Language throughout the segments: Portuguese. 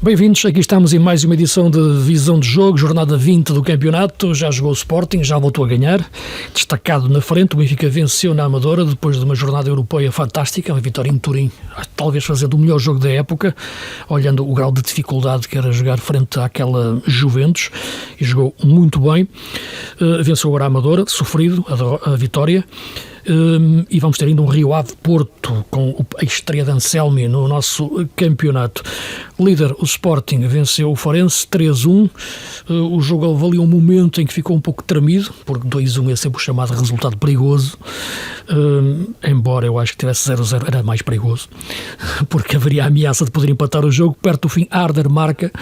Bem-vindos, aqui estamos em mais uma edição de Visão de Jogo, jornada 20 do campeonato. Já jogou o Sporting, já voltou a ganhar, destacado na frente. O Benfica venceu na Amadora depois de uma jornada europeia fantástica, uma vitória em Turim, talvez fazendo o melhor jogo da época, olhando o grau de dificuldade que era jogar frente àquela Juventus, e jogou muito bem. Venceu agora a Amadora, sofrido a vitória. E vamos ter ainda um Rio Ave Porto com a estreia de Anselmi no nosso campeonato. Líder, o Sporting venceu o Farense 3-1. O jogo valia um momento em que ficou um pouco tremido, porque 2-1 é sempre o chamado resultado perigoso, embora eu acho que tivesse 0-0 era mais perigoso, porque haveria a ameaça de poder empatar o jogo. Perto do fim, Harder marca.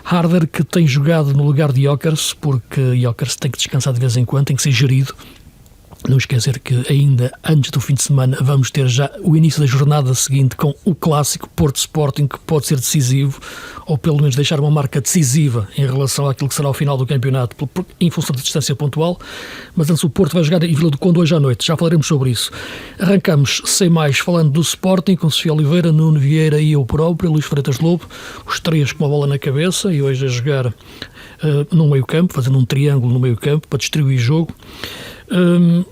Harder, que tem jogado no lugar de Jokers, porque Jokers tem que descansar de vez em quando, tem que ser gerido. Não esquecer que ainda antes do fim de semana vamos ter já o início da jornada seguinte com o clássico Porto Sporting, que pode ser decisivo, ou pelo menos deixar uma marca decisiva em relação àquilo que será o final do campeonato, em função da distância pontual. Mas antes o Porto vai jogar em Vila do Conde hoje à noite, já falaremos sobre isso. Arrancamos sem mais falando do Sporting, com Sofia Oliveira, Nuno Vieira e eu próprio, Luís Freitas Lobo, os três com a bola na cabeça, e hoje a jogar no meio campo, fazendo um triângulo no meio campo para distribuir jogo.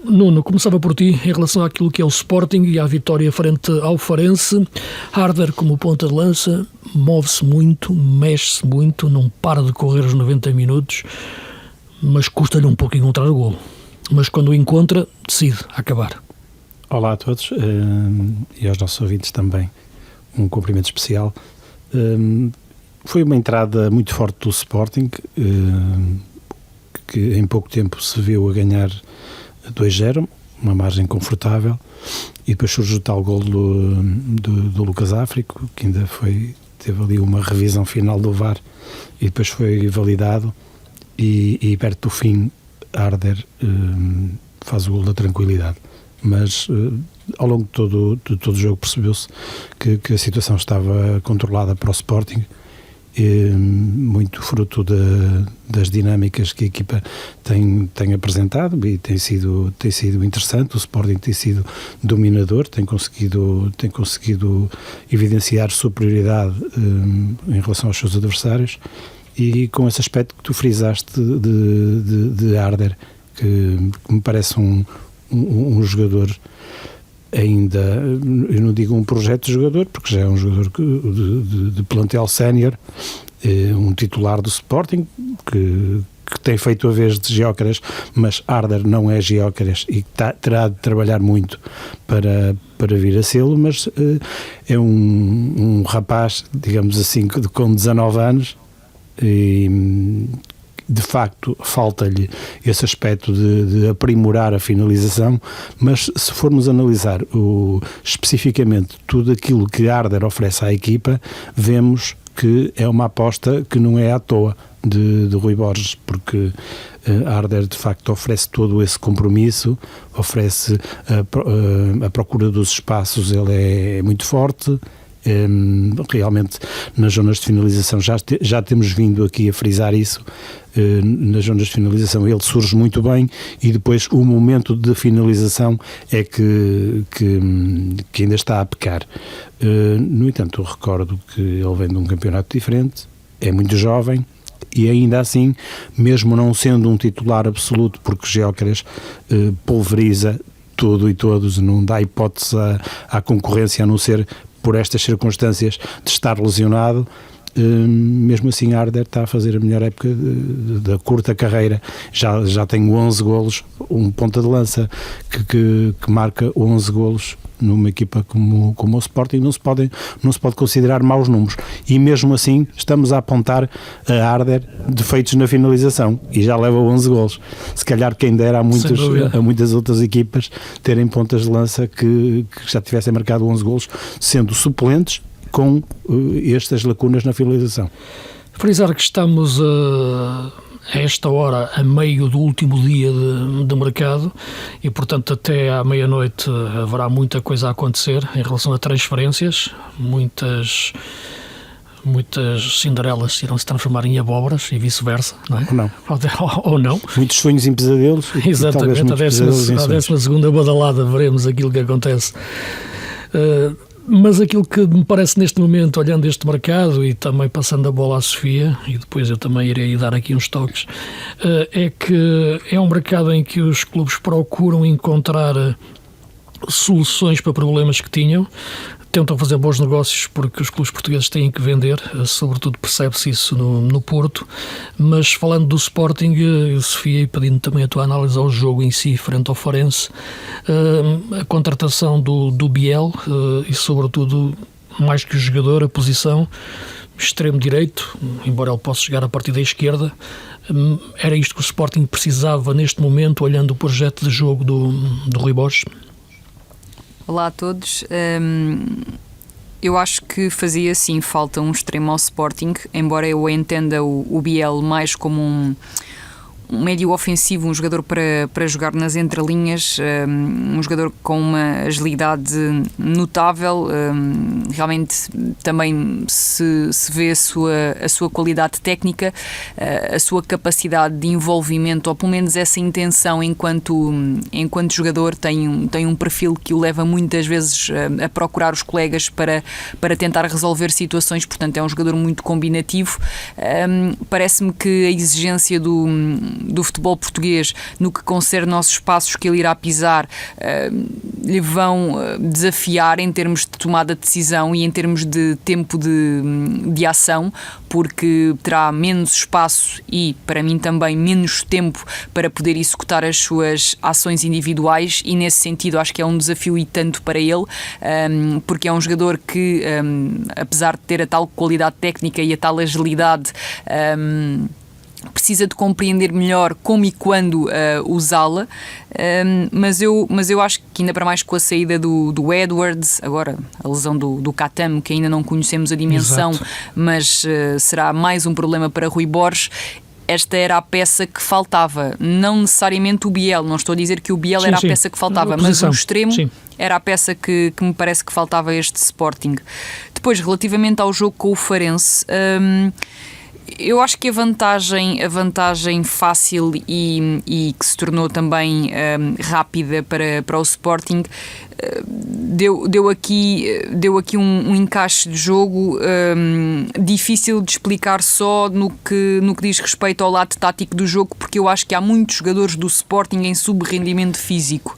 Nuno, começava por ti em relação àquilo que é o Sporting e à vitória frente ao Farense. Harder como ponta de lança, move-se muito, mexe-se muito, não para de correr os 90 minutos, mas custa-lhe um pouco encontrar o golo. Mas quando o encontra, decide acabar. Olá a todos e aos nossos ouvintes também, um cumprimento especial. Foi uma entrada muito forte do Sporting, que em pouco tempo se viu a ganhar 2-0, uma margem confortável, e depois surge o tal gol do Lucas Áfrico, que ainda teve ali uma revisão final do VAR e depois foi validado, e perto do fim Harder faz o gol da tranquilidade. Mas ao longo de todo o jogo percebeu-se que a situação estava controlada para o Sporting, muito fruto das dinâmicas que a equipa tem apresentado, e tem sido interessante. O Sporting tem sido dominador, tem conseguido evidenciar superioridade em relação aos seus adversários, e com esse aspecto que tu frisaste de Harder, que me parece um jogador ainda, eu não digo um projeto de jogador, porque já é um jogador de plantel sénior, um titular do Sporting, que tem feito a vez de Gyökeres, mas Harder não é Gyökeres e terá de trabalhar muito para vir a sê-lo, mas é um rapaz, digamos assim, com 19 anos, e de facto falta-lhe esse aspecto de aprimorar a finalização. Mas se formos analisar especificamente tudo aquilo que Harder oferece à equipa, vemos que é uma aposta que não é à toa de Rui Borges, porque Harder de facto oferece todo esse compromisso, oferece a procura dos espaços, ele é muito forte. Realmente nas zonas de finalização já temos vindo aqui a frisar isso. Nas zonas de finalização ele surge muito bem, e depois o momento de finalização é que ainda está a pecar. No entanto, eu recordo que ele vem de um campeonato diferente, é muito jovem, e ainda assim, mesmo não sendo um titular absoluto, porque Gyökeres pulveriza tudo e todos, não dá hipótese à concorrência, a não ser por estas circunstâncias de estar lesionado. Mesmo assim Harder está a fazer a melhor época da curta carreira, já tem 11 golos, um ponta de lança que marca 11 golos numa equipa como o Sporting, não se pode considerar maus números, e mesmo assim estamos a apontar a Harder defeitos na finalização, e já leva 11 golos. Se calhar quem dera a muitas outras equipas terem pontas de lança que já tivessem marcado 11 golos, sendo suplentes, com estas lacunas na finalização. Frisar que estamos a esta hora a meio do último dia de mercado, e portanto até à meia-noite haverá muita coisa a acontecer em relação a transferências. Muitas Cinderelas irão se transformar em abóboras e vice-versa, não é? Ou não. Muitos sonhos em pesadelos. Exatamente, a 12ª badalada veremos aquilo que acontece. Mas aquilo que me parece neste momento, olhando este mercado e também passando a bola à Sofia, e depois eu também irei dar aqui uns toques, é que é um mercado em que os clubes procuram encontrar soluções para problemas que tinham, tentam fazer bons negócios porque os clubes portugueses têm que vender, sobretudo percebe-se isso no Porto, mas falando do Sporting, Sofia, e pedindo também a tua análise ao jogo em si, frente ao Farense, a contratação do Biel e sobretudo, mais que o jogador, a posição, extremo direito, embora ele possa chegar a partir da esquerda, era isto que o Sporting precisava neste momento, olhando o projeto de jogo do Rui Borges? Olá a todos. Eu acho que fazia sim falta um extremo ao Sporting, embora eu entenda o Biel mais como um médio ofensivo, um jogador para jogar nas entrelinhas, um jogador com uma agilidade notável. Realmente também se vê a sua qualidade técnica, a sua capacidade de envolvimento, ou pelo menos essa intenção enquanto jogador. Tem um perfil que o leva muitas vezes a procurar os colegas para tentar resolver situações, portanto é um jogador muito combinativo. Parece-me que a exigência do futebol português no que concerne aos espaços que ele irá pisar lhe vão desafiar em termos de tomada de decisão e em termos de tempo de ação, porque terá menos espaço e, para mim também, menos tempo para poder executar as suas ações individuais, e nesse sentido acho que é um desafio e tanto para ele, porque é um jogador que, apesar de ter a tal qualidade técnica e a tal agilidade, precisa de compreender melhor como e quando usá-la, mas eu acho que ainda para mais com a saída do Edwards, agora a lesão do Katam, que ainda não conhecemos a dimensão, exato, mas será mais um problema para Rui Borges. Esta era a peça que faltava, não necessariamente o Biel, não estou a dizer que o Biel era a peça que faltava, mas o extremo era a peça que me parece que faltava a este Sporting. Depois, relativamente ao jogo com o Farense, eu acho que a vantagem fácil e que se tornou também rápida para o Sporting deu aqui um encaixe de jogo difícil de explicar só no que diz respeito ao lado tático do jogo, porque eu acho que há muitos jogadores do Sporting em subrendimento físico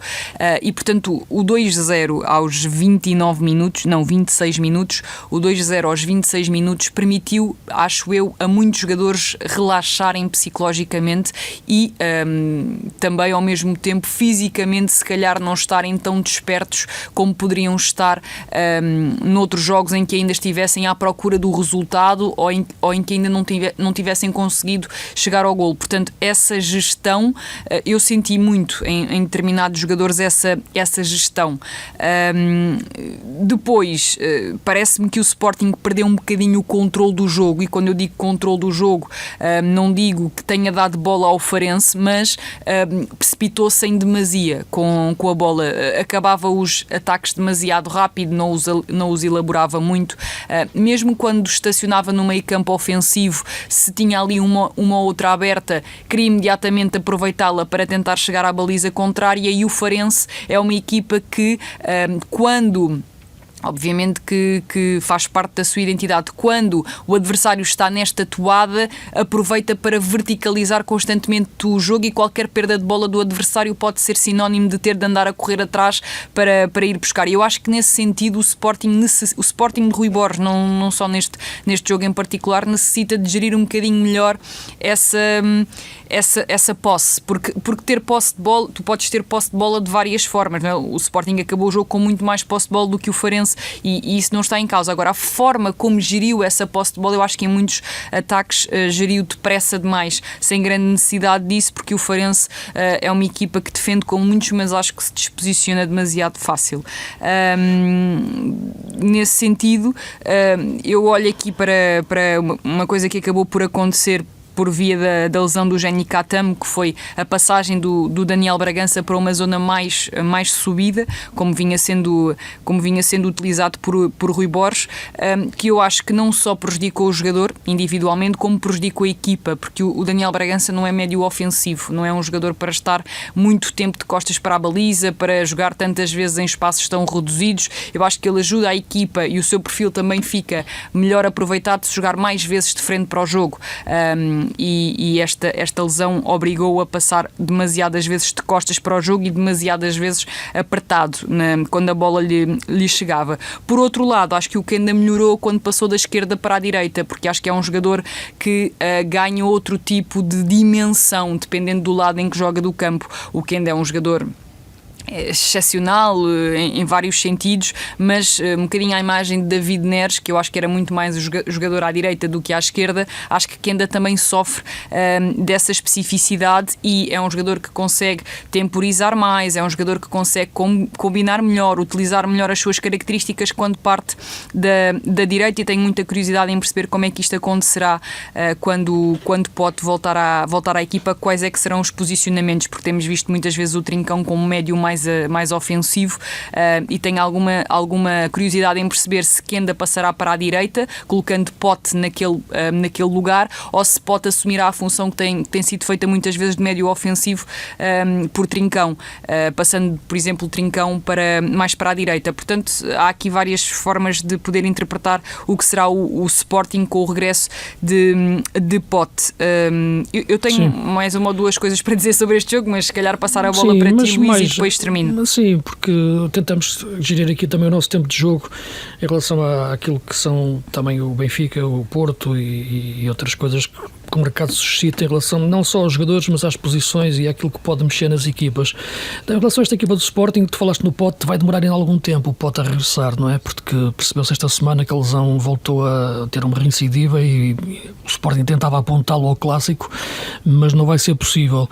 e portanto o 2-0 aos 26 minutos, o 2-0 aos 26 minutos permitiu, acho eu, a muitos jogadores relaxarem psicologicamente e também ao mesmo tempo fisicamente se calhar não estarem tão despertos como poderiam estar noutros jogos em que ainda estivessem à procura do resultado ou em que ainda não tivessem conseguido chegar ao golo. Portanto, essa gestão, eu senti muito em determinados jogadores essa gestão. Depois, parece-me que o Sporting perdeu um bocadinho o controle do jogo, e quando eu digo controle do jogo, não digo que tenha dado bola ao Farense, mas precipitou-se em demasia com a bola, acabava os ataques demasiado rápido, não os elaborava muito, mesmo quando estacionava no meio campo ofensivo, se tinha ali uma outra aberta, queria imediatamente aproveitá-la para tentar chegar à baliza contrária, e o Farense é uma equipa que quando... Obviamente que faz parte da sua identidade. Quando o adversário está nesta toada, aproveita para verticalizar constantemente o jogo, e qualquer perda de bola do adversário pode ser sinónimo de ter de andar a correr atrás para ir buscar. E eu acho que nesse sentido o Sporting de Rui Borges, não só neste jogo em particular, necessita de gerir um bocadinho melhor essa posse, porque ter posse de bola, tu podes ter posse de bola de várias formas, não é? O Sporting acabou o jogo com muito mais posse de bola do que o Farense, e isso não está em causa. Agora, a forma como geriu essa posse de bola, eu acho que em muitos ataques geriu depressa demais, sem grande necessidade disso, porque o Farense é uma equipa que defende com muitos, mas acho que se disposiciona demasiado fácil. Nesse sentido, eu olho aqui para uma coisa que acabou por acontecer por via da lesão do Jenny Catamo, que foi a passagem do Daniel Bragança para uma zona mais subida, como vinha sendo utilizado por Rui Borges, que eu acho que não só prejudicou o jogador individualmente, como prejudicou a equipa, porque o Daniel Bragança não é médio ofensivo, não é um jogador para estar muito tempo de costas para a baliza, para jogar tantas vezes em espaços tão reduzidos. Eu acho que ele ajuda a equipa e o seu perfil também fica melhor aproveitado se jogar mais vezes de frente para o jogo, e esta lesão obrigou-o a passar demasiadas vezes de costas para o jogo e demasiadas vezes apertado quando a bola lhe chegava. Por outro lado, acho que o Kenda melhorou quando passou da esquerda para a direita, porque acho que é um jogador que ganha outro tipo de dimensão dependendo do lado em que joga do campo. O Kenda é um jogador excepcional em vários sentidos, mas um bocadinho à imagem de David Neres, que eu acho que era muito mais jogador à direita do que à esquerda, acho que Kenda também sofre dessa especificidade, e é um jogador que consegue temporizar mais, é um jogador que consegue combinar melhor, utilizar melhor as suas características quando parte da direita, e tenho muita curiosidade em perceber como é que isto acontecerá quando pode voltar à equipa, quais é que serão os posicionamentos, porque temos visto muitas vezes o Trincão como médio mais ofensivo, e tenho alguma curiosidade em perceber se Kenda passará para a direita, colocando Pote naquele lugar, ou se Pote assumirá a função que tem sido feita muitas vezes de médio ofensivo por Trincão, passando, por exemplo, Trincão mais para a direita. Portanto, há aqui várias formas de poder interpretar o que será o Sporting com o regresso de Pote. Eu tenho mais uma ou duas coisas para dizer sobre este jogo, mas se calhar passar a bola para ti, Luís, e depois termino. Sim, porque tentamos gerir aqui também o nosso tempo de jogo em relação àquilo que são também o Benfica, o Porto e outras coisas que o mercado suscita em relação não só aos jogadores, mas às posições e àquilo que pode mexer nas equipas. Em relação a esta equipa do Sporting, tu falaste no Pote, vai demorar em algum tempo o Pote a regressar, não é? Porque percebeu-se esta semana que a lesão voltou a ter uma recidiva e o Sporting tentava apontá-lo ao clássico, mas não vai ser possível.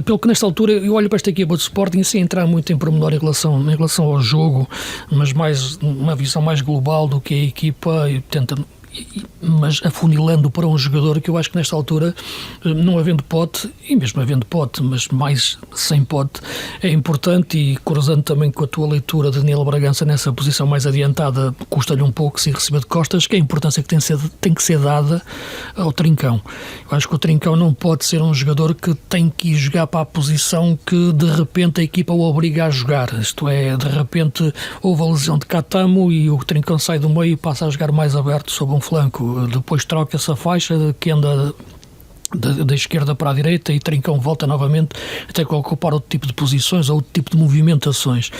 Pelo que nesta altura eu olho para esta equipa do Sporting sem entrar muito em pormenor em relação ao jogo, mas mais uma visão mais global do que a equipa, e tenta, mas afunilando para um jogador que eu acho que nesta altura, não havendo Pote, e mesmo havendo Pote, mas mais sem Pote, é importante, e cruzando também com a tua leitura de Daniel Bragança nessa posição mais adiantada, custa-lhe um pouco se receber de costas, que a importância que tem que ser dada ao Trincão. Eu acho que o Trincão não pode ser um jogador que tem que ir jogar para a posição que de repente a equipa o obriga a jogar, isto é, de repente houve a lesão de Catamo e o Trincão sai do meio e passa a jogar mais aberto sobre um flanco, depois troca-se a faixa que anda da esquerda para a direita e Trincão volta novamente até que ocupar outro tipo de posições ou outro tipo de movimentações.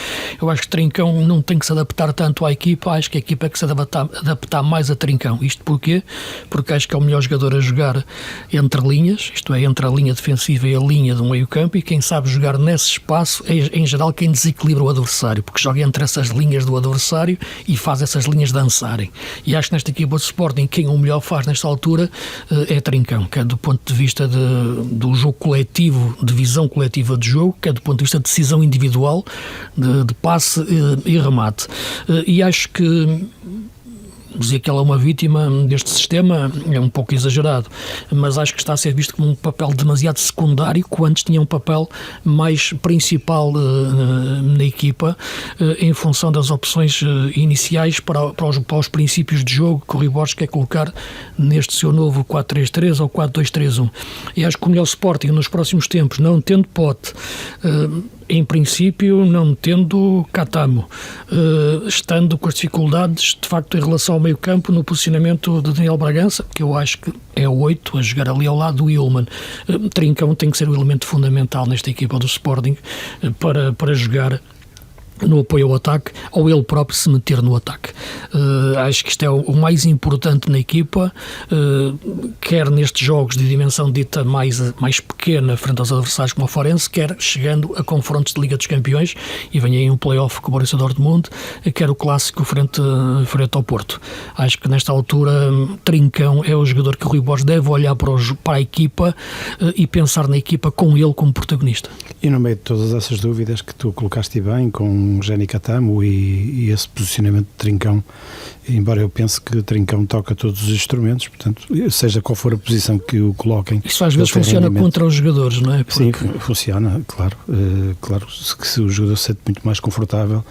Eu acho que Trincão não tem que se adaptar tanto à equipa, acho que a equipa é que se adaptar mais a Trincão. Isto porquê? Porque acho que é o melhor jogador a jogar entre linhas, isto é, entre a linha defensiva e a linha do meio campo, e quem sabe jogar nesse espaço é em geral quem desequilibra o adversário, porque joga entre essas linhas do adversário e faz essas linhas dançarem. E acho que nesta equipa de Sporting quem o melhor faz nesta altura é Trincão, que é do ponto de vista do jogo coletivo, de visão coletiva de jogo, que é do ponto de vista de decisão individual, de passe e remate. E acho que dizer que ela é uma vítima deste sistema é um pouco exagerado, mas acho que está a ser visto como um papel demasiado secundário, quando antes tinha um papel mais principal na equipa, em função das opções iniciais para os princípios de jogo que o Rui Borges quer colocar neste seu novo 4-3-3 ou 4-2-3-1. E acho que o melhor Sporting nos próximos tempos, não tendo Pote, em princípio não tendo Catamo, estando com as dificuldades de facto em relação ao meio campo no posicionamento de Daniel Bragança, que eu acho que é o 8 a jogar ali ao lado do Illman. Trincão tem que ser o elemento fundamental nesta equipa do Sporting para jogar no apoio ao ataque, ou ele próprio se meter no ataque. Acho que isto é o mais importante na equipa, quer nestes jogos de dimensão dita mais pequena frente aos adversários como o Farense, quer chegando a confrontos de Liga dos Campeões, e vem aí um play-off com o Borussia Dortmund, quer o clássico frente ao Porto. Acho que nesta altura Trincão é o jogador que o Rui Borges deve olhar para a equipa e pensar na equipa com ele como protagonista. E no meio de todas essas dúvidas que tu colocaste bem, com com o Jenny Catamo e esse posicionamento de Trincão, embora eu pense que Trincão toca todos os instrumentos, portanto, seja qual for a posição que o coloquem. Isso às vezes funciona contra os jogadores, não é? Sim, funciona, claro. Claro, se o jogador se sente muito mais confortável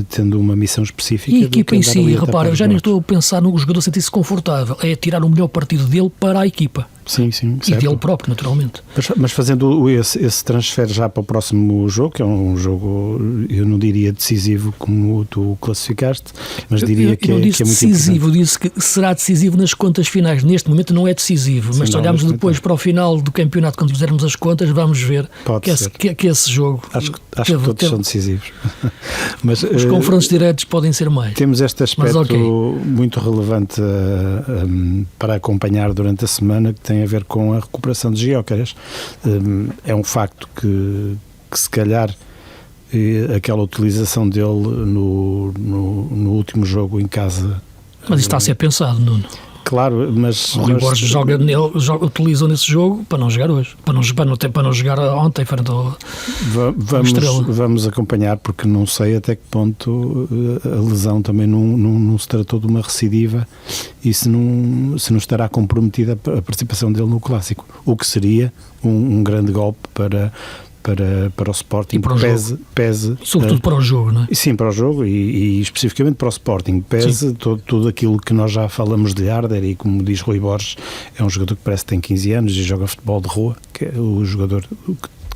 tendo uma missão específica. E a equipa em si, repara, eu já nem estou a pensar no jogador sentir-se confortável, é tirar o melhor partido dele para a equipa. Sim, e certo. dele próprio, naturalmente. Mas fazendo esse transfer já para o próximo jogo, que é um jogo, eu não diria decisivo como tu classificaste, mas diria que é muito decisivo, importante. disse que será decisivo nas contas finais. Neste momento não é decisivo, mas se olharmos depois para o final do campeonato, quando fizermos as contas, vamos ver que esse jogo... Acho que todos são decisivos. Mas, os confrontos diretos podem ser mais. Temos este aspecto muito relevante para acompanhar durante a semana, que tem a ver com a recuperação de Gyökeres. É um facto que se calhar aquela utilização dele no último jogo em casa... Mas isso está a ser pensado, Nuno. Claro, mas... O Rui Borges utilizam nesse jogo para não jogar hoje, para não jogar ontem frente ao Estrela. Vamos acompanhar, porque não sei até que ponto a lesão também não se tratou de uma recidiva e se não estará comprometida a participação dele no Clássico, o que seria um grande golpe para o Sporting, pese sobretudo para o jogo, não é? Sim, para o jogo e especificamente para o Sporting, pese tudo aquilo que nós já falamos de Arder, e como diz Rui Borges, é um jogador que parece que tem 15 anos e joga futebol de rua, que é o jogador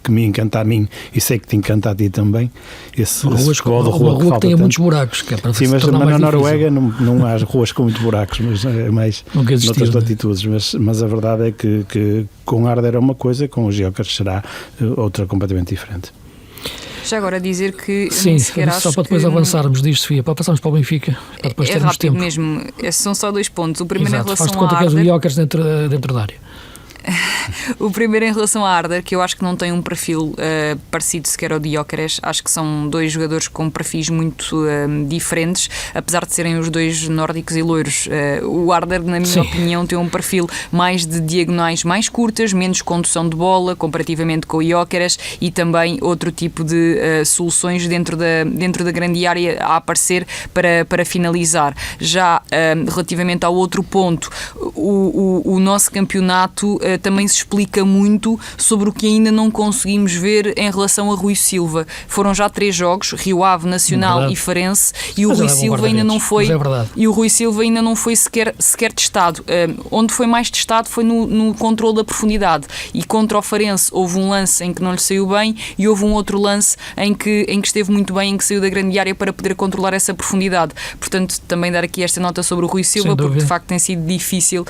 que me encanta a mim e sei que te encanta a ti também, esse futebol de rua que tem muitos buracos, que é para sim, mas na Noruega não há ruas com muitos buracos, mas é mais noutras latitudes, mas a verdade é que com Arder é uma coisa, com os Gyökeres será outra completamente diferente. Já agora dizer que... Sim, só para depois avançarmos disto, Sofia, para passarmos para o Benfica, para depois termos tempo. Mesmo, são só 2 pontos. O primeiro em relação faz de conta a que és o Arder... Gyökeres dentro da área. O primeiro em relação a Arder, que eu acho que não tem um perfil parecido sequer ao de Gyökeres. Acho que são 2 jogadores com perfis muito diferentes, apesar de serem os 2 nórdicos e loiros. O Arder, na minha opinião, tem um perfil mais de diagonais mais curtas, menos condução de bola comparativamente com o Gyökeres, e também outro tipo de soluções dentro da grande área a aparecer para finalizar. Já relativamente ao outro ponto, o nosso campeonato também se explica muito sobre o que ainda não conseguimos ver em relação a Rui Silva. Foram já 3 jogos, Rio Ave, Nacional e Farense, e o Rui Silva ainda não foi sequer testado. Onde foi mais testado foi no controle da profundidade, e contra o Farense houve um lance em que não lhe saiu bem e houve um outro lance em que esteve muito bem, em que saiu da grande área para poder controlar essa profundidade. Portanto, também dar aqui esta nota sobre o Rui Silva, porque de facto tem sido difícil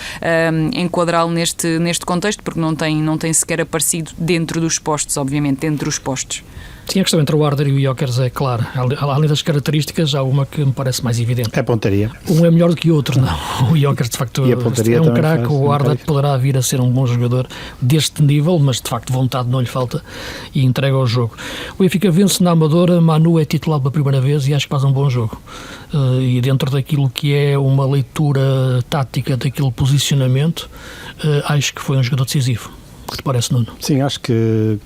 enquadrá-lo neste contexto, porque não tem sequer aparecido dentro dos postos, obviamente, dentro dos postos. Sim, a questão entre o Arder e o Gyökeres é clara. Além das características, há uma que me parece mais evidente. É a pontaria. Um é melhor do que o outro, não. O Gyökeres, de facto, é um craque. O Arder poderá vir a ser um bom jogador deste nível, mas de facto vontade não lhe falta e entrega ao jogo. O Benfica vence na Amadora, Manu é titular pela primeira vez e acho que faz um bom jogo. E dentro daquilo que é uma leitura tática daquele posicionamento, acho que foi um jogador decisivo. O que te parece, Nuno? Sim, acho que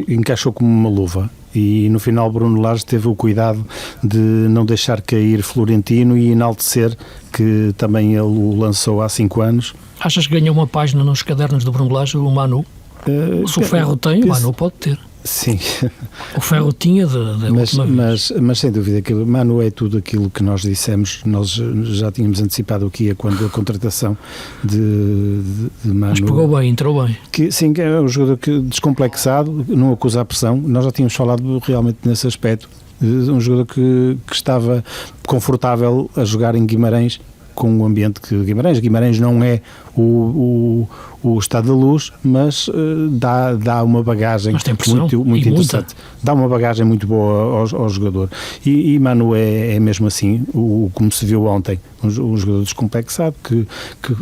encaixou como uma luva, e no final Bruno Lage teve o cuidado de não deixar cair Florentino e enaltecer que também ele o lançou há 5 anos. Achas que ganhou uma página nos cadernos do Bruno Lage, o Manu? Se o Ferro tem, o Manu pode ter. Sim. O Ferro tinha da última vez. Mas sem dúvida que o Manu é tudo aquilo que nós dissemos. Nós já tínhamos antecipado aqui quando a contratação de Manu. Mas pegou bem, entrou bem. Sim, é um jogador descomplexado, não acusa a pressão. Nós já tínhamos falado realmente nesse aspecto. Um jogador que estava confortável a jogar em Guimarães, com o ambiente que Guimarães não é o Estado da Luz, mas dá uma bagagem muito interessante. Dá uma bagagem muito boa ao jogador. E Manu é mesmo assim, como se viu ontem, um jogador descomplexado que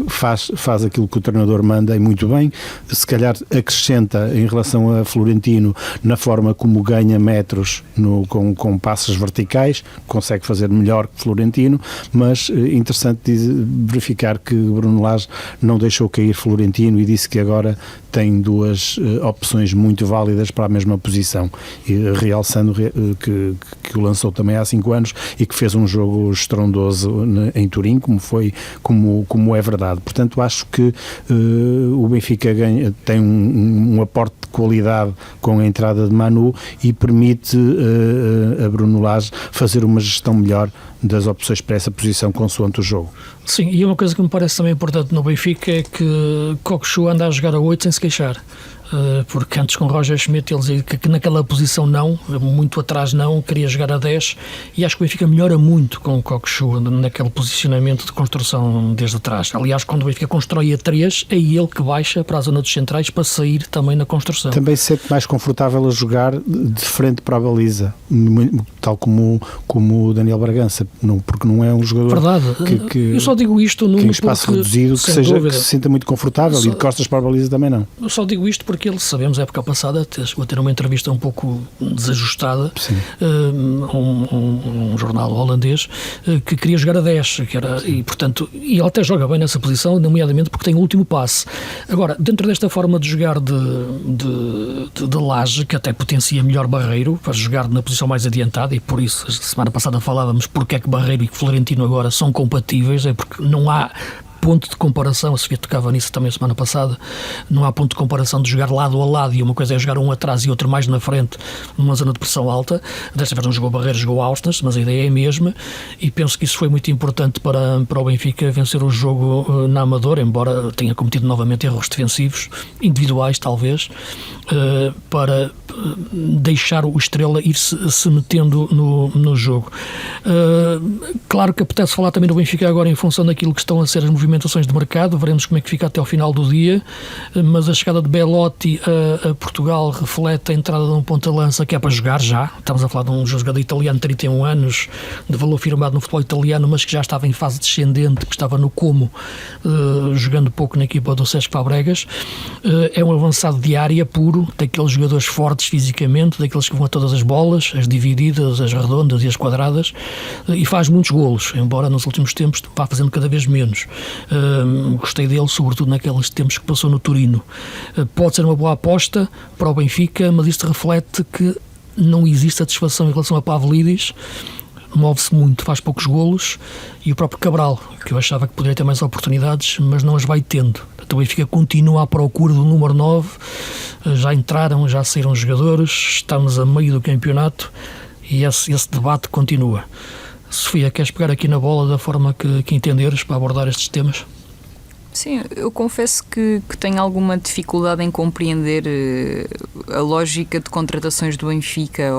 faz aquilo que o treinador manda e muito bem. Se calhar acrescenta em relação a Florentino na forma como ganha metros com passos verticais, consegue fazer melhor que Florentino, mas interessante verificar que Bruno Lage não deixou cair Florentino e disse que agora tem duas opções muito válidas para a mesma posição, e realçando que o lançou também há 5 anos e que fez um jogo estrondoso em Turim, como é verdade. Portanto, acho que o Benfica tem um aporte de qualidade com a entrada de Manu e permite a Bruno Lage fazer uma gestão melhor das opções para essa posição consoante o jogo. Sim, e uma coisa que me parece também importante no Benfica é que Cockchu anda a jogar a 8 sem se queixar. Porque antes com Roger Schmidt eles diziam que naquela posição não, muito atrás não, queria jogar a 10, e acho que o Benfica melhora muito com o Cockchu naquele posicionamento de construção desde trás. Aliás, quando o Benfica constrói a 3, é ele que baixa para a zona dos centrais para sair também na construção. Também se sente mais confortável a jogar de frente para a baliza, tal como o Daniel Bragança, porque não é um jogador eu só digo isto que em espaço reduzido que se sinta muito confortável, e de costas para a baliza também não. Eu só digo isto porque ele, sabemos, a época passada chegou a ter uma entrevista um pouco desajustada, um jornal holandês, que queria jogar a 10, e ele até joga bem nessa posição, nomeadamente porque tem o último passe. Agora, dentro desta forma de jogar de Lage, que até potencia melhor Barreiro para jogar na posição mais adiantada, e por isso, a semana passada falávamos porque é que Barreiro e Florentino agora são compatíveis, é porque não há ponto de comparação, a Sofia tocava nisso também semana passada, não há ponto de comparação de jogar lado a lado, e uma coisa é jogar um atrás e outro mais na frente numa zona de pressão alta. Desta vez não jogou Barreiros, jogou Ausnes, mas a ideia é a mesma, e penso que isso foi muito importante para o Benfica vencer o jogo na Amadora, embora tenha cometido novamente erros defensivos, individuais talvez, para deixar o Estrela ir-se metendo no jogo. Claro que apetece falar também do Benfica agora em função daquilo que estão a ser as movimentações de mercado, veremos como é que fica até ao final do dia, mas a chegada de Belotti a Portugal reflete a entrada de um ponta-lança que é para jogar já. Estamos a falar de um jogador italiano de 31 anos, de valor firmado no futebol italiano, mas que já estava em fase descendente, que estava no Como, jogando pouco na equipa do Cesc Fabregas. É um avançado de área puro, daqueles jogadores fortes fisicamente, daqueles que vão a todas as bolas, as divididas, as redondas e as quadradas, e faz muitos golos, embora nos últimos tempos vá fazendo cada vez menos. Gostei dele, sobretudo naqueles tempos que passou no Torino. Pode ser uma boa aposta para o Benfica, mas isto reflete que não existe satisfação em relação a Pavlidis. Move-se muito, faz poucos golos, e o próprio Cabral, que eu achava que poderia ter mais oportunidades, mas não as vai tendo. Então o Benfica continua à procura do número 9, já entraram, já saíram jogadores, estamos a meio do campeonato e esse debate continua. Sofia, queres pegar aqui na bola da forma que entenderes para abordar estes temas? Sim, eu confesso que tenho alguma dificuldade em compreender a lógica de contratações do Benfica.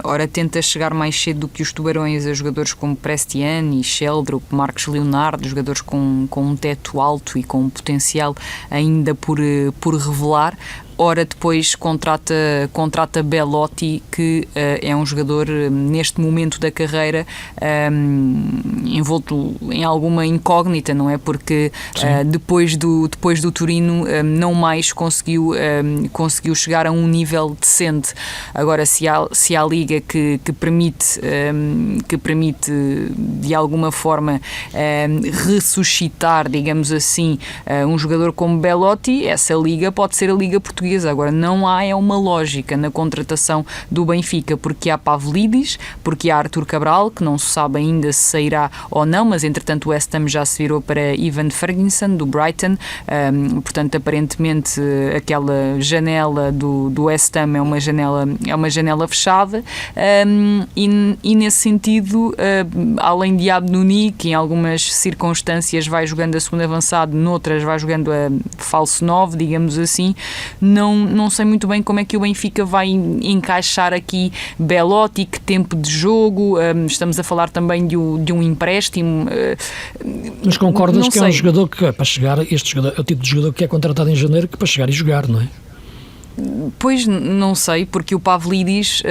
Ora tenta chegar mais cedo do que os tubarões a jogadores como Prestiani, Sheldrup, Marcos Leonardo, jogadores com um teto alto e com um potencial ainda por revelar. Ora depois contrata Belotti, que é um jogador neste momento da carreira envolto em alguma incógnita, não é? Porque depois do Torino não mais conseguiu chegar a um nível decente. Agora, se há liga que permite de alguma forma ressuscitar, digamos assim, um jogador como Belotti, essa liga pode ser a Liga Portuguesa. Agora, não há uma lógica na contratação do Benfica, porque há Pavlidis, porque há Arthur Cabral, que não se sabe ainda se sairá ou não, mas entretanto o West Ham já se virou para Ivan Ferguson, do Brighton. Portanto, aparentemente aquela janela do West Ham é uma janela fechada, e nesse sentido, além de Abnouni, que em algumas circunstâncias vai jogando a segundo avançado, noutras vai jogando a falso 9, digamos assim, não sei muito bem como é que o Benfica vai encaixar aqui Belotti, que tempo de jogo, estamos a falar também de um empréstimo. Mas concordas que é um jogador que é para chegar, este jogador é o tipo de jogador que é contratado em janeiro, que é para chegar e jogar, não é? Pois, não sei, porque o Pavlidis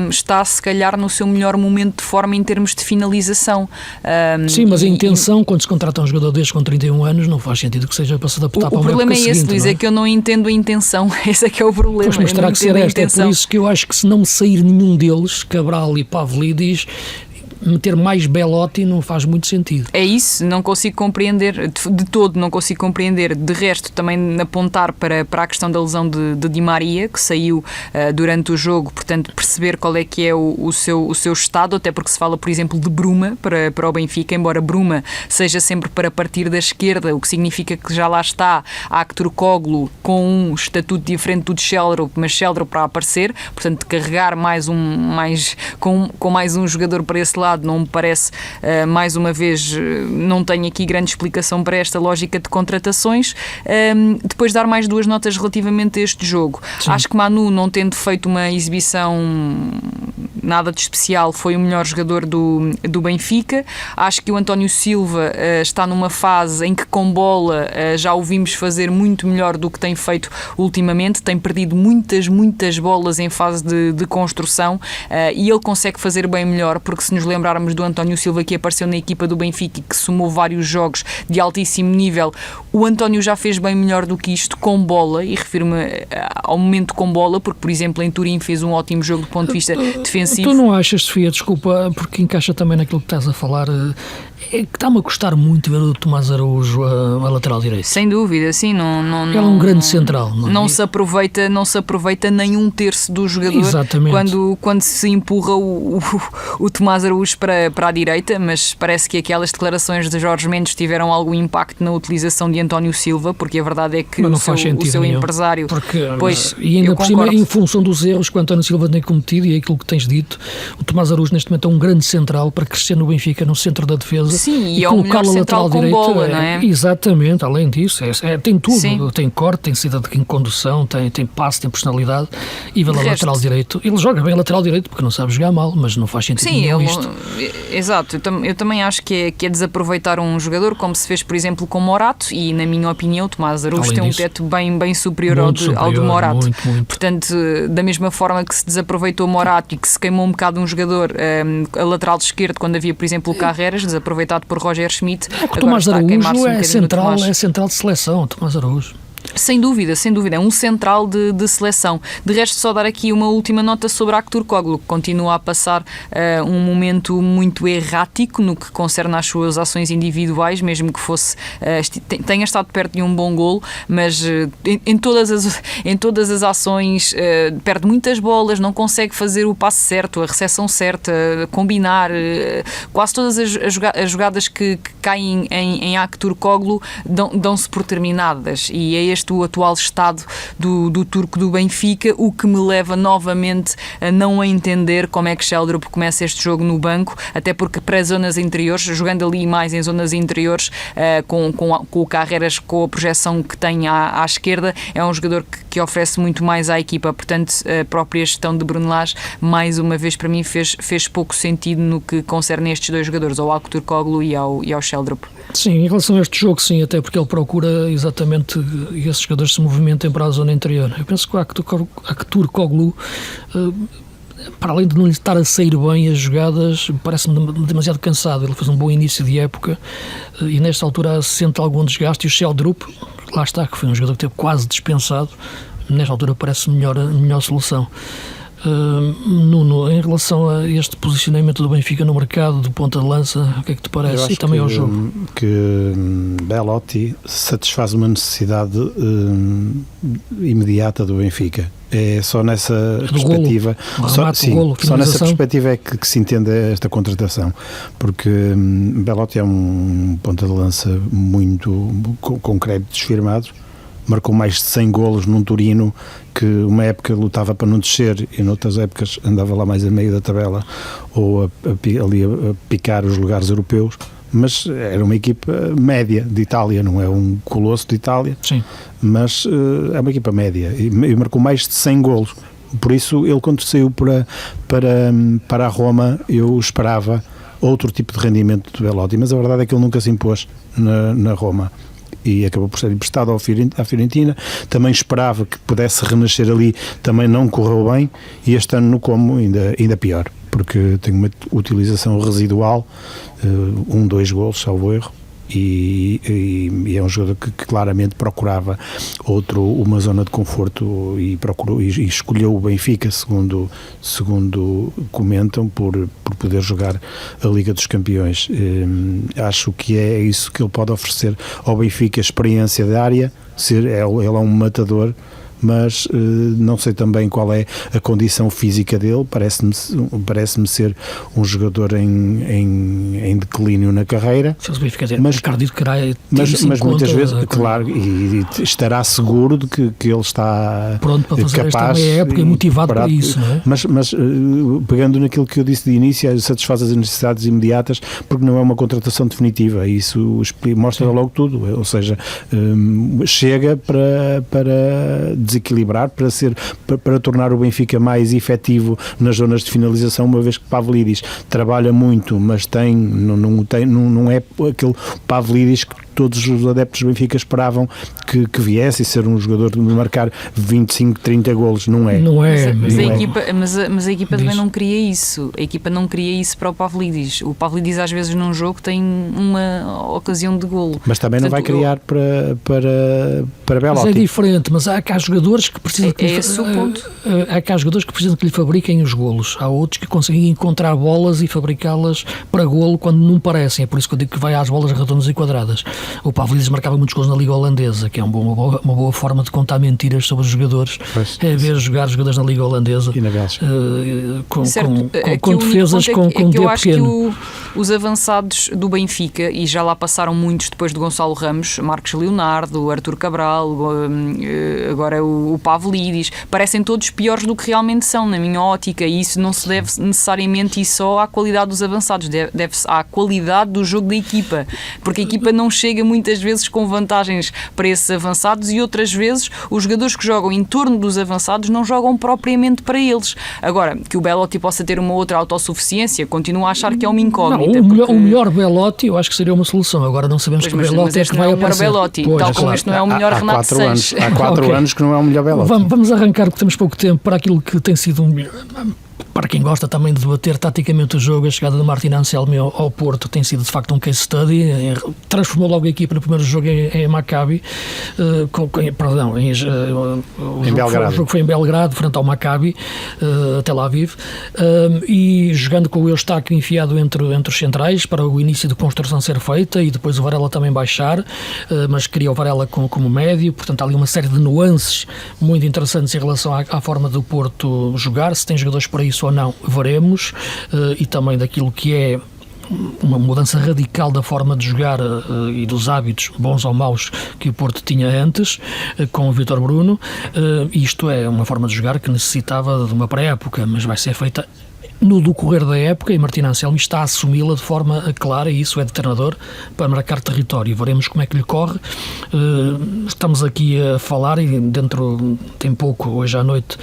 está se calhar no seu melhor momento de forma em termos de finalização. Sim, mas a intenção, quando se contrata um jogador destes com 31 anos, não faz sentido que seja para se adaptar para uma época seguinte. O problema é esse, Luís, é que eu não entendo a intenção. Esse é que é o problema. Pois, mas terá que ser esta. É por isso que eu acho que se não me sair nenhum deles, Cabral e Pavlidis, meter mais Belotti não faz muito sentido. É isso, não consigo compreender, de todo não consigo compreender. De resto, também apontar para a questão da lesão de Di Maria, que saiu durante o jogo, portanto, perceber qual é que é o seu estado, até porque se fala, por exemplo, de Bruma para o Benfica, embora Bruma seja sempre para partir da esquerda, o que significa que já lá está Aktürkoğlu com um estatuto diferente do de Sheldrup, mas Sheldrup para aparecer, portanto, carregar com mais um jogador para esse lado não me parece, mais uma vez, não tenho aqui grande explicação para esta lógica de contratações. Depois dar mais 2 notas relativamente a este jogo. Sim. Acho que Manu, não tendo feito uma exibição nada de especial, foi o melhor jogador do Benfica. Acho que o António Silva está numa fase em que com bola já o vimos fazer muito melhor do que tem feito ultimamente, tem perdido muitas bolas em fase de construção, e ele consegue fazer bem melhor, porque se nos lembrarmos do António Silva que apareceu na equipa do Benfica e que somou vários jogos de altíssimo nível, o António já fez bem melhor do que isto com bola, e refiro-me ao momento com bola, porque por exemplo em Turim fez um ótimo jogo do ponto de vista defensivo. Tu não achas, Sofia, desculpa, porque encaixa também naquilo que estás a falar, é que está-me a custar muito ver o Tomás Araújo a lateral direito? Sem dúvida, sim. Ele é um grande central. Não se aproveita nem um terço do jogador. Exatamente. Quando se empurra o Tomás Araújo para a direita, mas parece que aquelas declarações de Jorge Mendes tiveram algum impacto na utilização de António Silva, porque a verdade é que o seu empresário... E ainda por cima, em função dos erros que o António Silva tem cometido e aquilo que tens dito, o Tomás Araújo neste momento é um grande central para crescer no Benfica, no centro da defesa. Sim, e é o melhor central com bola, não é? Exatamente, além disso, tem tudo. Sim. Tem corte, tem cidade em condução, tem passe, tem personalidade, e pela lateral direito. Ele joga bem a lateral direito porque não sabe jogar mal, mas não faz sentido nenhum isto. Exato, eu também acho que é desaproveitar um jogador, como se fez, por exemplo, com Morato, e na minha opinião o Tomás Araújo tem um teto bem superior ao do Morato. Muito. Portanto, da mesma forma que se desaproveitou o Morato e que se queimou um bocado um jogador a lateral esquerdo quando havia, por exemplo, o Carreras, desaproveitado por Roger Schmidt. O Tomás Araújo é central de seleção, Tomás Araújo. Sem dúvida, é um central de seleção. De resto, só dar aqui uma última nota sobre Aktürkoğlu, que continua a passar um momento muito errático no que concerne às suas ações individuais, mesmo que tenha estado perto de um bom golo, mas em todas as ações perde muitas bolas, não consegue fazer o passe certo, a recepção certa, combinar. Quase todas as jogadas que caem em Aktürkoğlu dão-se por terminadas, e é este o atual estado do turco do Benfica, o que me leva novamente a não entender como é que Sheldrup começa este jogo no banco, até porque para zonas interiores, jogando ali mais em zonas interiores, com o Carreras, com a projeção que tem à esquerda, é um jogador que oferece muito mais à equipa. Portanto, a própria gestão de Bruno Lage, mais uma vez para mim, fez pouco sentido no que concerne estes dois jogadores, ao Aktürkoğlu e ao Sheldrup. Sim, em relação a este jogo, sim, até porque ele procura exatamente esses jogadores se movimentem para a zona interior. Eu penso que o Aktürkoğlu, para além de não lhe estar a sair bem as jogadas, parece-me demasiado cansado. Ele fez um bom início de época e nesta altura sente algum desgaste, e o Sheldrup, lá está, que foi um jogador que teve quase dispensado, nesta altura parece a melhor solução. Nuno, em relação a este posicionamento do Benfica no mercado de ponta de lança, o que é que te parece? E também ao jogo? Que Belotti satisfaz uma necessidade imediata do Benfica. É só nessa perspectiva, só nessa perspectiva é que se entende esta contratação, porque Belotti é um ponta de lança muito com créditos firmados. Marcou mais de 100 golos num Torino que uma época lutava para não descer e noutras épocas andava lá mais a meio da tabela ou ali a picar os lugares europeus, mas era uma equipa média de Itália, não é um colosso de Itália. Sim. Mas é uma equipa média e marcou mais de 100 golos. Por isso ele, quando saiu para a Roma, eu esperava outro tipo de rendimento do Belotti, mas a verdade é que ele nunca se impôs na Roma e acabou por ser emprestado à Fiorentina. Também esperava que pudesse renascer ali, também não correu bem, e este ano no Como ainda pior, porque tem uma utilização residual, 2 golos, salvo erro, e é um jogador que claramente procurava uma zona de conforto e escolheu o Benfica, segundo comentam, por poder jogar a Liga dos Campeões. Acho que é isso que ele pode oferecer ao Benfica, experiência de área, ele é um matador, mas não sei também qual é a condição física dele. Parece-me ser um jogador em declínio na carreira, mas muitas vezes, claro, e estará seguro de que ele está pronto para fazer capaz esta época e motivado para isso, não é? Mas pegando naquilo que eu disse de início, satisfaz as necessidades imediatas, porque não é uma contratação definitiva, e isso mostra logo tudo, ou seja, chega para desequilibrar, para tornar o Benfica mais efetivo nas zonas de finalização, uma vez que Pavlidis trabalha muito, mas não é aquele Pavlidis que todos os adeptos do Benfica esperavam que viesse e ser um jogador de marcar 25, 30 golos. Não é. Mas a equipa também não queria isso. A equipa não queria isso para o Pavlidis. O Pavlidis às vezes num jogo tem uma ocasião de golo. Mas também não vai criar para Belotti. Mas é diferente, mas há cá jogadores que precisam há cá jogadores que precisam que lhe fabriquem os golos. Há outros que conseguem encontrar bolas e fabricá-las para golo quando não parecem. É por isso que eu digo que vai às bolas redondas e quadradas. O Pavlidis marcava muitos gols na Liga Holandesa, que é uma boa forma de contar mentiras sobre os jogadores. É ver jogar os jogadores na Liga Holandesa e na Bélgica com defesas com D eu acho pequeno. Que os avançados do Benfica, e já lá passaram muitos depois de Gonçalo Ramos, Marcos Leonardo, Artur Cabral, agora o Pavlidis, parecem todos piores do que realmente são, na minha ótica, e isso não se deve necessariamente só à qualidade dos avançados, deve-se à qualidade do jogo da equipa, porque a equipa não chega muitas vezes com vantagens para esses avançados e outras vezes os jogadores que jogam em torno dos avançados não jogam propriamente para eles. Agora, que o Belotti possa ter uma outra autossuficiência, continuo a achar que é uma incógnita. O melhor Belotti eu acho que seria uma solução. Agora não sabemos que o Belotti é que vai aparecer. Belotti, tal como este não é o melhor Renato Sanches. Há 4 anos que não é o melhor Belotti. Vamos arrancar, porque temos pouco tempo, para aquilo que tem sido para quem gosta também de debater taticamente o jogo. A chegada de Martin Anselmi ao Porto tem sido de facto um case study. Transformou logo a equipa no primeiro jogo em Maccabi, o jogo foi em Belgrado, frente ao Maccabi, Tel Aviv, e jogando com o Eustáquio enfiado entre os centrais para o início de construção ser feita e depois o Varela também baixar, mas queria o Varela como médio. Portanto há ali uma série de nuances muito interessantes em relação à forma do Porto jogar. Se tem jogadores para isso ou não, veremos, e também daquilo que é uma mudança radical da forma de jogar e dos hábitos, bons ou maus, que o Porto tinha antes, com o Vítor Bruno. Isto é uma forma de jogar que necessitava de uma pré-época, mas vai ser feita no decorrer da época, e Martin Anselmi está a assumi-la de forma clara, e isso é de treinador, para marcar território. Veremos como é que lhe corre. Estamos aqui a falar, e tem pouco, hoje à noite,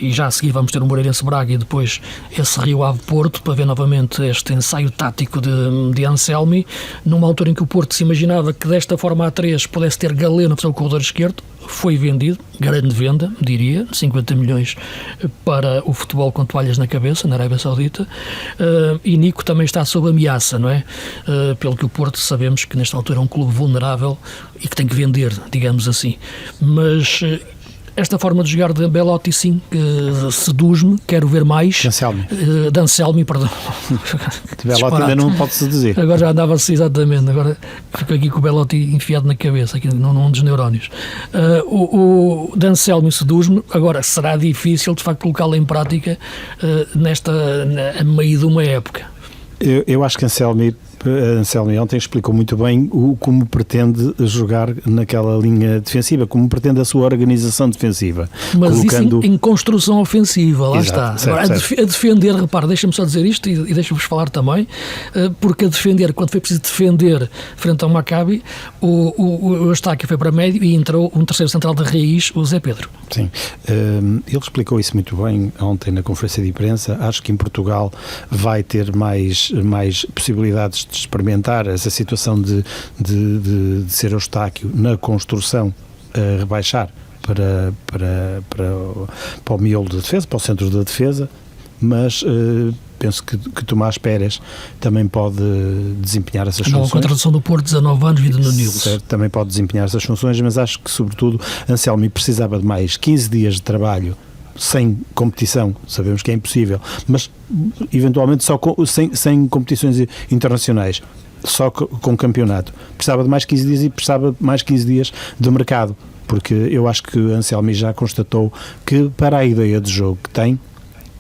e já a seguir vamos ter o Moreirense Braga e depois esse Rio Ave Porto, para ver novamente este ensaio tático de Anselmi, numa altura em que o Porto se imaginava que desta forma a 3 pudesse ter Galeno a fazer o corredor esquerdo. Foi vendido, grande venda, diria, 50 milhões para o futebol com toalhas na cabeça, na Arábia Saudita, e Nico também está sob ameaça, não é? Pelo que o Porto sabemos que nesta altura é um clube vulnerável e que tem que vender, digamos assim. Mas esta forma de jogar de Belotti, sim, seduz-me, quero ver mais. De Anselmi, perdão. De Belotti ainda não pode seduzir. Agora já andava-se exatamente, agora fico aqui com o Belotti enfiado na cabeça, aqui num dos neurónios. O de Anselmi seduz-me, agora será difícil de facto colocá-lo em prática a meio de uma época. Eu acho que Anselmi ontem explicou muito bem como pretende jogar naquela linha defensiva, como pretende a sua organização defensiva. Mas colocando... isso em construção ofensiva, lá está. Agora, a defender, repare, deixa-me só dizer isto e deixa-vos falar também, porque a defender, quando foi preciso defender frente ao Maccabi, o Eustáquio foi para médio e entrou um terceiro central de raiz, o Zé Pedro. Sim, ele explicou isso muito bem ontem na conferência de imprensa. Acho que em Portugal vai ter mais possibilidades de experimentar essa situação de ser Eustáquio na construção, a rebaixar para o miolo da defesa, para o centro da defesa, mas penso que Tomás Pérez também pode desempenhar essas funções. A contratação do Porto, 19 anos, vindo no Nils. Certo, também pode desempenhar essas funções, mas acho que, sobretudo, Anselmi precisava de mais 15 dias de trabalho sem competição, sabemos que é impossível, mas eventualmente só sem competições internacionais, só com campeonato. Precisava de mais 15 dias e precisava de mais 15 dias de mercado, porque eu acho que Anselmi já constatou que, para a ideia de jogo que tem,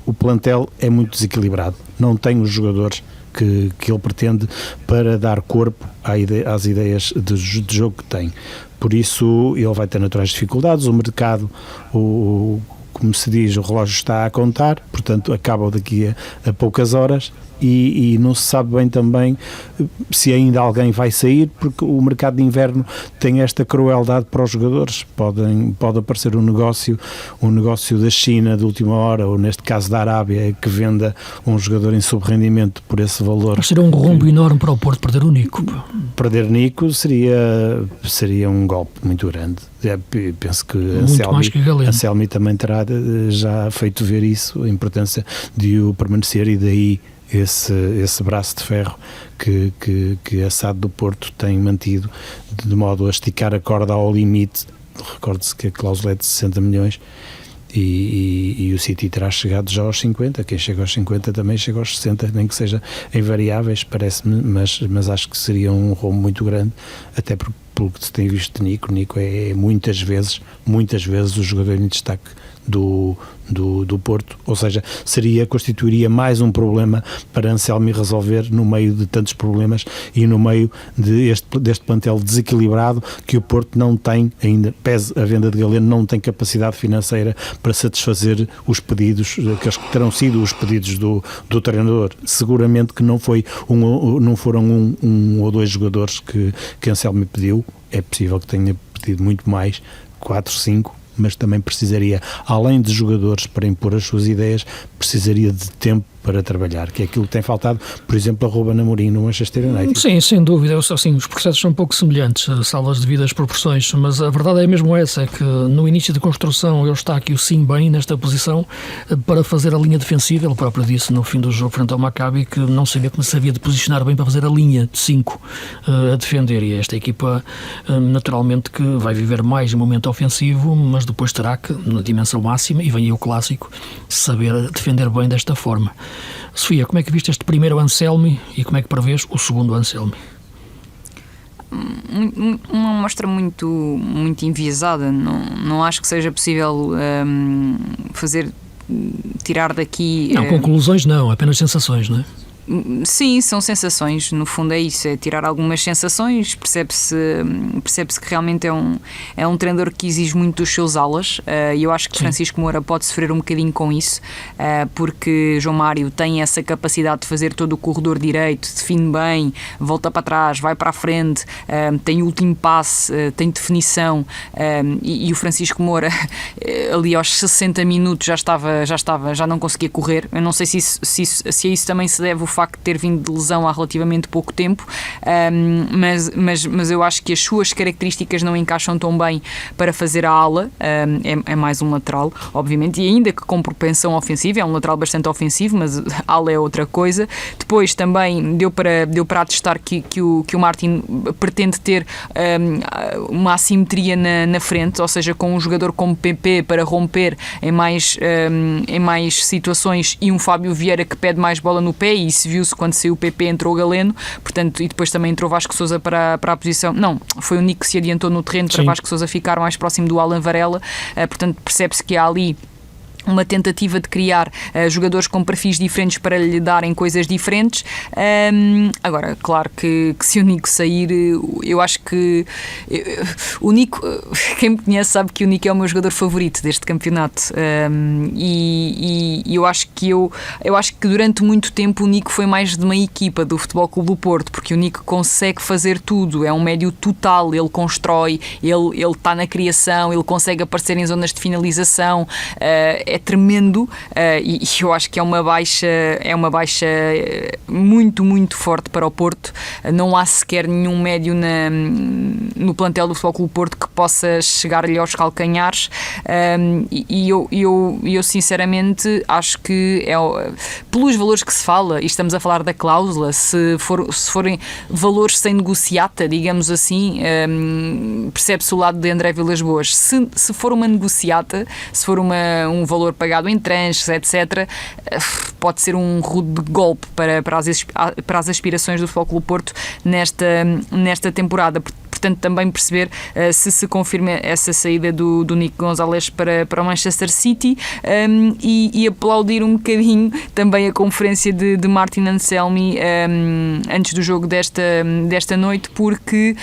o plantel é muito desequilibrado, não tem os jogadores que ele pretende para dar corpo às ideias de jogo que tem. Por isso ele vai ter naturais dificuldades, o mercado, como se diz, o relógio está a contar, portanto acaba daqui a poucas horas e não se sabe bem também se ainda alguém vai sair, porque o mercado de inverno tem esta crueldade para os jogadores. Pode aparecer um negócio da China de última hora, ou neste caso da Arábia, que venda um jogador em subrendimento por esse valor. Mas seria um rombo enorme para o Porto perder o Nico. Perder Nico seria um golpe muito grande. Penso que Anselmi também terá já feito ver isso, a importância de o permanecer, e daí esse braço de ferro que a SAD do Porto tem mantido, de modo a esticar a corda ao limite. Recorde-se que a cláusula é de 60 milhões e o City terá chegado já aos 50, quem chega aos 50 também chega aos 60, nem que seja em variáveis, parece-me, mas acho que seria um rombo muito grande, até pelo que se tem visto de Nico. Nico é muitas vezes o jogador em destaque do Porto, ou seja, constituiria mais um problema para Anselmi resolver no meio de tantos problemas e no meio deste plantel desequilibrado que o Porto não tem ainda, pese a venda de Galeno, não tem capacidade financeira para satisfazer os pedidos, que terão sido os pedidos do treinador. Seguramente que não foram um ou dois jogadores que Anselmi pediu, é possível que tenha pedido muito mais, 4, 5, mas também precisaria, além de jogadores para impor as suas ideias, precisaria de tempo para trabalhar, que é aquilo que tem faltado, por exemplo, a Ruben Amorim no Manchester United. Sim, sem dúvida, assim, os processos são um pouco semelhantes, salvas devidas proporções, mas a verdade é mesmo essa, é que no início da construção ele está aqui sim bem nesta posição para fazer a linha defensiva. Ele próprio disse no fim do jogo frente ao Maccabi que não sabia como se havia de posicionar bem para fazer a linha de 5 a defender, e esta equipa naturalmente que vai viver mais um momento ofensivo, mas depois terá que, na dimensão máxima, e vem aí o clássico, saber defender bem desta forma. Sofia, como é que viste este primeiro Anselmi e como é que prevês o segundo Anselmi? Uma amostra muito, muito enviesada. Não acho que seja possível tirar daqui... Não, conclusões não, apenas sensações, não é? Sim, são sensações, no fundo é isso, é tirar algumas sensações. Percebe-se que realmente é um treinador que exige muito dos seus alas, e eu acho que Francisco Moura pode sofrer um bocadinho com isso, porque João Mário tem essa capacidade de fazer todo o corredor direito, define bem, volta para trás, vai para a frente, tem o último passe, tem definição, e o Francisco Moura ali aos 60 minutos já não conseguia correr. Eu não sei se a isso também se deve o facto de ter vindo de lesão há relativamente pouco tempo, mas eu acho que as suas características não encaixam tão bem para fazer a ala. É mais um lateral, obviamente, e ainda que com propensão ofensiva, é um lateral bastante ofensivo, mas a ala é outra coisa. Depois também deu para atestar que o Martin pretende ter uma assimetria na frente, ou seja, com um jogador como PP para romper em mais situações, e um Fábio Vieira que pede mais bola no pé, e isso viu-se quando saiu o PP, entrou o Galeno, portanto, e depois também entrou Vasco Sousa para a posição. Não, foi o Nico que se adiantou no terreno para Vasco Sousa ficar mais próximo do Alan Varela, portanto percebe-se que há ali uma tentativa de criar jogadores com perfis diferentes para lhe darem coisas diferentes. Agora, claro que se o Nico sair, eu acho que o Nico, quem me conhece sabe que o Nico é o meu jogador favorito deste campeonato, e eu acho que durante muito tempo o Nico foi mais de uma equipa do Futebol Clube do Porto, porque o Nico consegue fazer tudo, é um médio total, ele constrói, ele está na criação, ele consegue aparecer em zonas de finalização, é tremendo, e eu acho que é uma baixa muito, muito forte para o Porto. Não há sequer nenhum médio no plantel do Futebol Clube do Porto que possa chegar-lhe aos calcanhares, e eu sinceramente acho que pelos valores que se fala, e estamos a falar da cláusula, se forem valores sem negociata, digamos assim, percebe-se o lado de André Vilas-Boas. Se for uma negociata, se for um valor pagado em tranches, etc., pode ser um rude golpe para as aspirações do Futebol Clube Porto nesta temporada. Portanto, também perceber se confirma essa saída do Nico Gonzalez para o Manchester City, e aplaudir um bocadinho também a conferência de Martin Anselmi antes do jogo desta noite, porque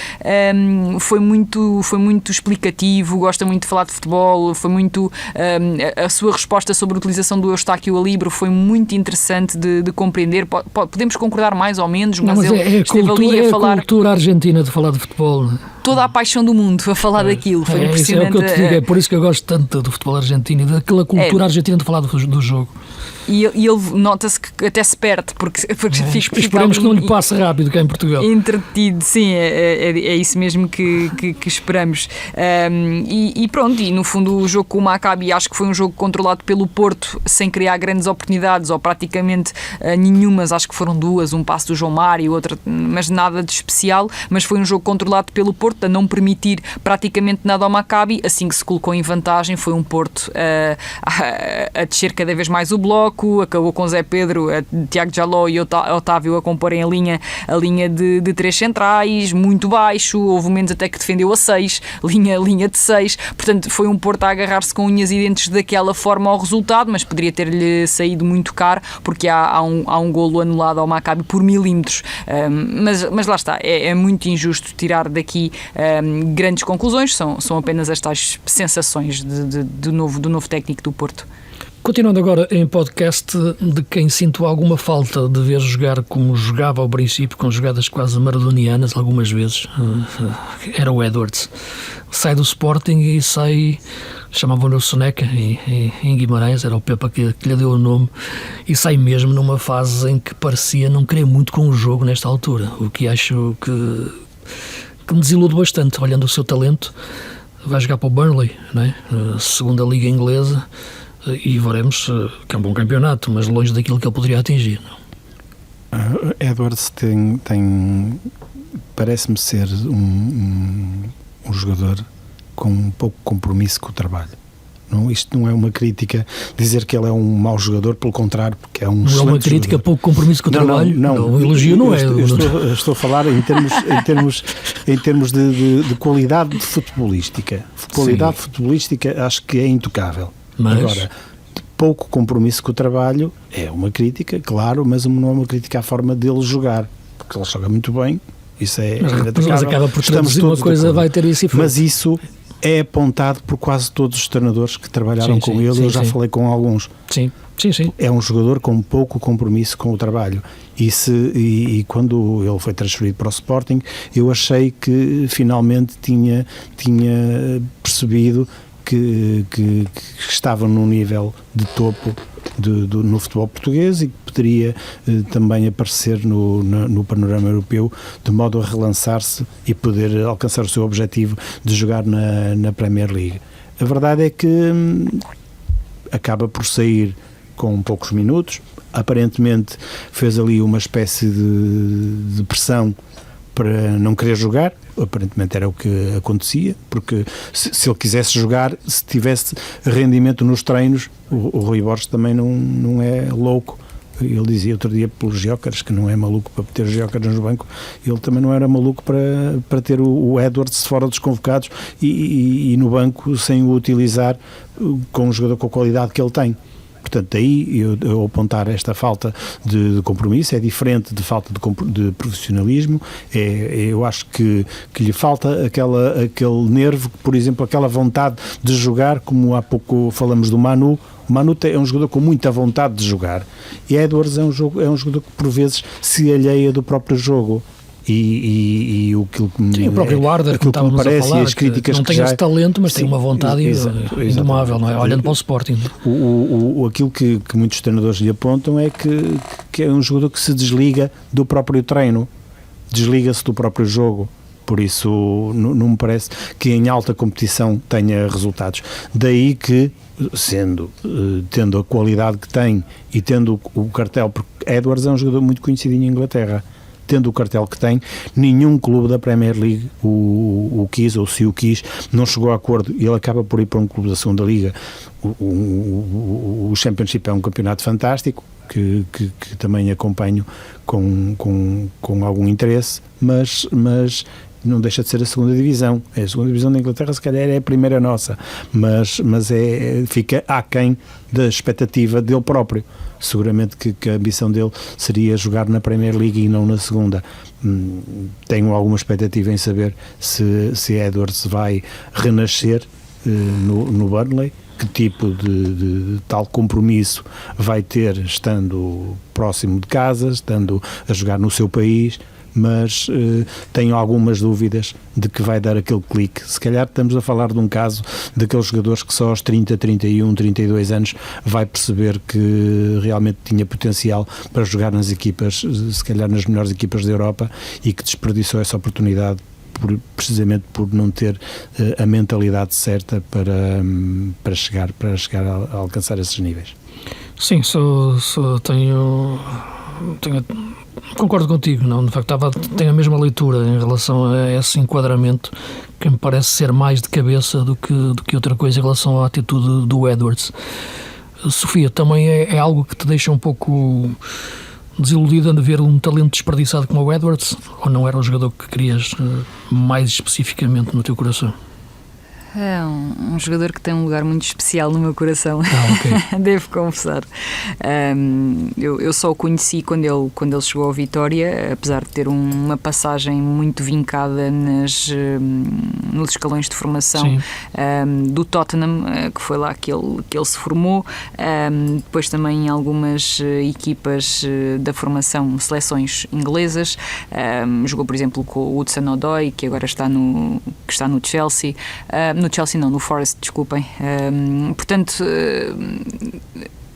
foi muito explicativo, gosta muito de falar de futebol, foi muito a sua resposta sobre a utilização do Eustáquio Alibro foi muito interessante de compreender. Podemos concordar mais ou menos, mas ele esteve ali a falar... É a cultura argentina de falar de futebol. Toda a paixão do mundo a falar daquilo, foi impressionante. É o que eu te digo, é por isso que eu gosto tanto do futebol argentino e daquela cultura argentina de falar do jogo. E ele nota-se que até se perde, porque esperemos que não lhe passe rápido cá em Portugal. Entretido, sim, é isso mesmo que esperamos. E pronto, e no fundo o jogo com o Maccabi acho que foi um jogo controlado pelo Porto, sem criar grandes oportunidades, ou praticamente nenhumas, acho que foram duas, um passo do João Mário, outra, mas nada de especial, mas foi um jogo controlado pelo Porto, a não permitir praticamente nada ao Maccabi. Assim que se colocou em vantagem, foi um Porto a descer cada vez mais o bloco, acabou com Zé Pedro, Tiago Jaló e Otávio a comporem a linha de três centrais, muito baixo, houve momentos até que defendeu a 6, linha de 6, portanto foi um Porto a agarrar-se com unhas e dentes daquela forma ao resultado, mas poderia ter-lhe saído muito caro, porque há um golo anulado ao Maccabi por milímetros, mas lá está, é muito injusto tirar daqui grandes conclusões, são apenas as tais sensações do novo técnico do Porto. Continuando agora em podcast, de quem sinto alguma falta de ver jogar como jogava ao princípio, com jogadas quase maradonianas algumas vezes, era o Edwards. Sai do Sporting e sai, chamavam-lhe o Soneca em Guimarães, era o Pepa que lhe deu o nome, e sai mesmo numa fase em que parecia não querer muito com o jogo nesta altura, o que acho que me desilude bastante, olhando o seu talento. Vai jogar para o Burnley, não é? Segunda liga inglesa, e veremos que é um bom campeonato, mas longe daquilo que ele poderia atingir. Edwards tem parece-me ser um jogador com um pouco compromisso com o trabalho. Isto não é uma crítica dizer que ele é um mau jogador, pelo contrário, porque é um excelente jogador. Não é uma crítica jogador. Pouco compromisso com o trabalho? Não, o elogio não é. Estou a falar em termos de qualidade futebolística. Qualidade futebolística acho que é intocável. Mas... Agora, pouco compromisso com o trabalho é uma crítica, claro, mas não é uma crítica à forma dele jogar, porque ele joga muito bem, isso é inatacável. Mas acaba por traduzir uma coisa, vai ter isso. Mas isso é apontado por quase todos os treinadores que trabalharam com ele, eu já falei com alguns. Sim. É um jogador com pouco compromisso com o trabalho. E quando ele foi transferido para o Sporting, eu achei que finalmente tinha percebido que estava num nível de topo no futebol português e que poderia também aparecer no panorama europeu, de modo a relançar-se e poder alcançar o seu objetivo de jogar na Premier League. A verdade é que acaba por sair com poucos minutos, aparentemente fez ali uma espécie de pressão para não querer jogar, aparentemente era o que acontecia, porque se ele quisesse jogar, se tivesse rendimento nos treinos, o Rui Borges também não é louco. Ele dizia outro dia pelos Gyökeres que não é maluco para ter Gyökeres no banco, ele também não era maluco para ter o Edwards fora dos convocados e no banco sem o utilizar com um jogador com a qualidade que ele tem. Portanto, daí eu apontar esta falta de compromisso, é diferente de falta de profissionalismo, eu acho que lhe falta aquele nervo, por exemplo, aquela vontade de jogar, como há pouco falamos do Manu. O Manu é um jogador com muita vontade de jogar, e Edwards é um jogador que por vezes se alheia do próprio jogo. E o próprio Warder, que estávamos a falar, as críticas não tem esse talento, mas tem uma vontade indomável, não é? Olhando para o Sporting. Aquilo que muitos treinadores lhe apontam é que é um jogador que se desliga do próprio treino, desliga-se do próprio jogo. Por isso não me parece que em alta competição tenha resultados. Daí que, tendo a qualidade que tem e tendo o cartel, porque Edwards é um jogador muito conhecido em Inglaterra, tendo o cartel que tem, nenhum clube da Premier League o quis, ou se o quis, não chegou a acordo, e ele acaba por ir para um clube da segunda liga. O Championship é um campeonato fantástico, que também acompanho com algum interesse, mas não deixa de ser a segunda divisão. A segunda divisão da Inglaterra se calhar é a primeira nossa, mas fica aquém da expectativa dele próprio. Seguramente que a ambição dele seria jogar na Premier League e não na segunda. Tenho alguma expectativa em saber se Edwards vai renascer no Burnley, que tipo de tal compromisso vai ter estando próximo de casa, estando a jogar no seu país, mas tenho algumas dúvidas de que vai dar aquele clique. Se calhar estamos a falar de um caso daqueles jogadores que só aos 30, 31, 32 anos vai perceber que realmente tinha potencial para jogar nas equipas, se calhar nas melhores equipas da Europa, e que desperdiçou essa oportunidade precisamente por não ter a mentalidade certa para chegar a alcançar esses níveis. Sim, concordo contigo, não? De facto, tenho a mesma leitura em relação a esse enquadramento, que me parece ser mais de cabeça do que outra coisa em relação à atitude do Edwards. Sofia, também é algo que te deixa um pouco desiludida de ver um talento desperdiçado como o Edwards, ou não era o jogador que querias mais especificamente no teu coração? É um jogador que tem um lugar muito especial no meu coração. Okay. Devo confessar. Eu só o conheci quando ele chegou ao Vitória, apesar de ter uma passagem muito vincada nos escalões de formação do Tottenham, que foi lá que ele se formou. Depois também em algumas equipas da formação, seleções inglesas. Jogou, por exemplo, com o Hudson-Odoi, que agora está no Chelsea. No Chelsea não, no Forest, desculpem. Portanto,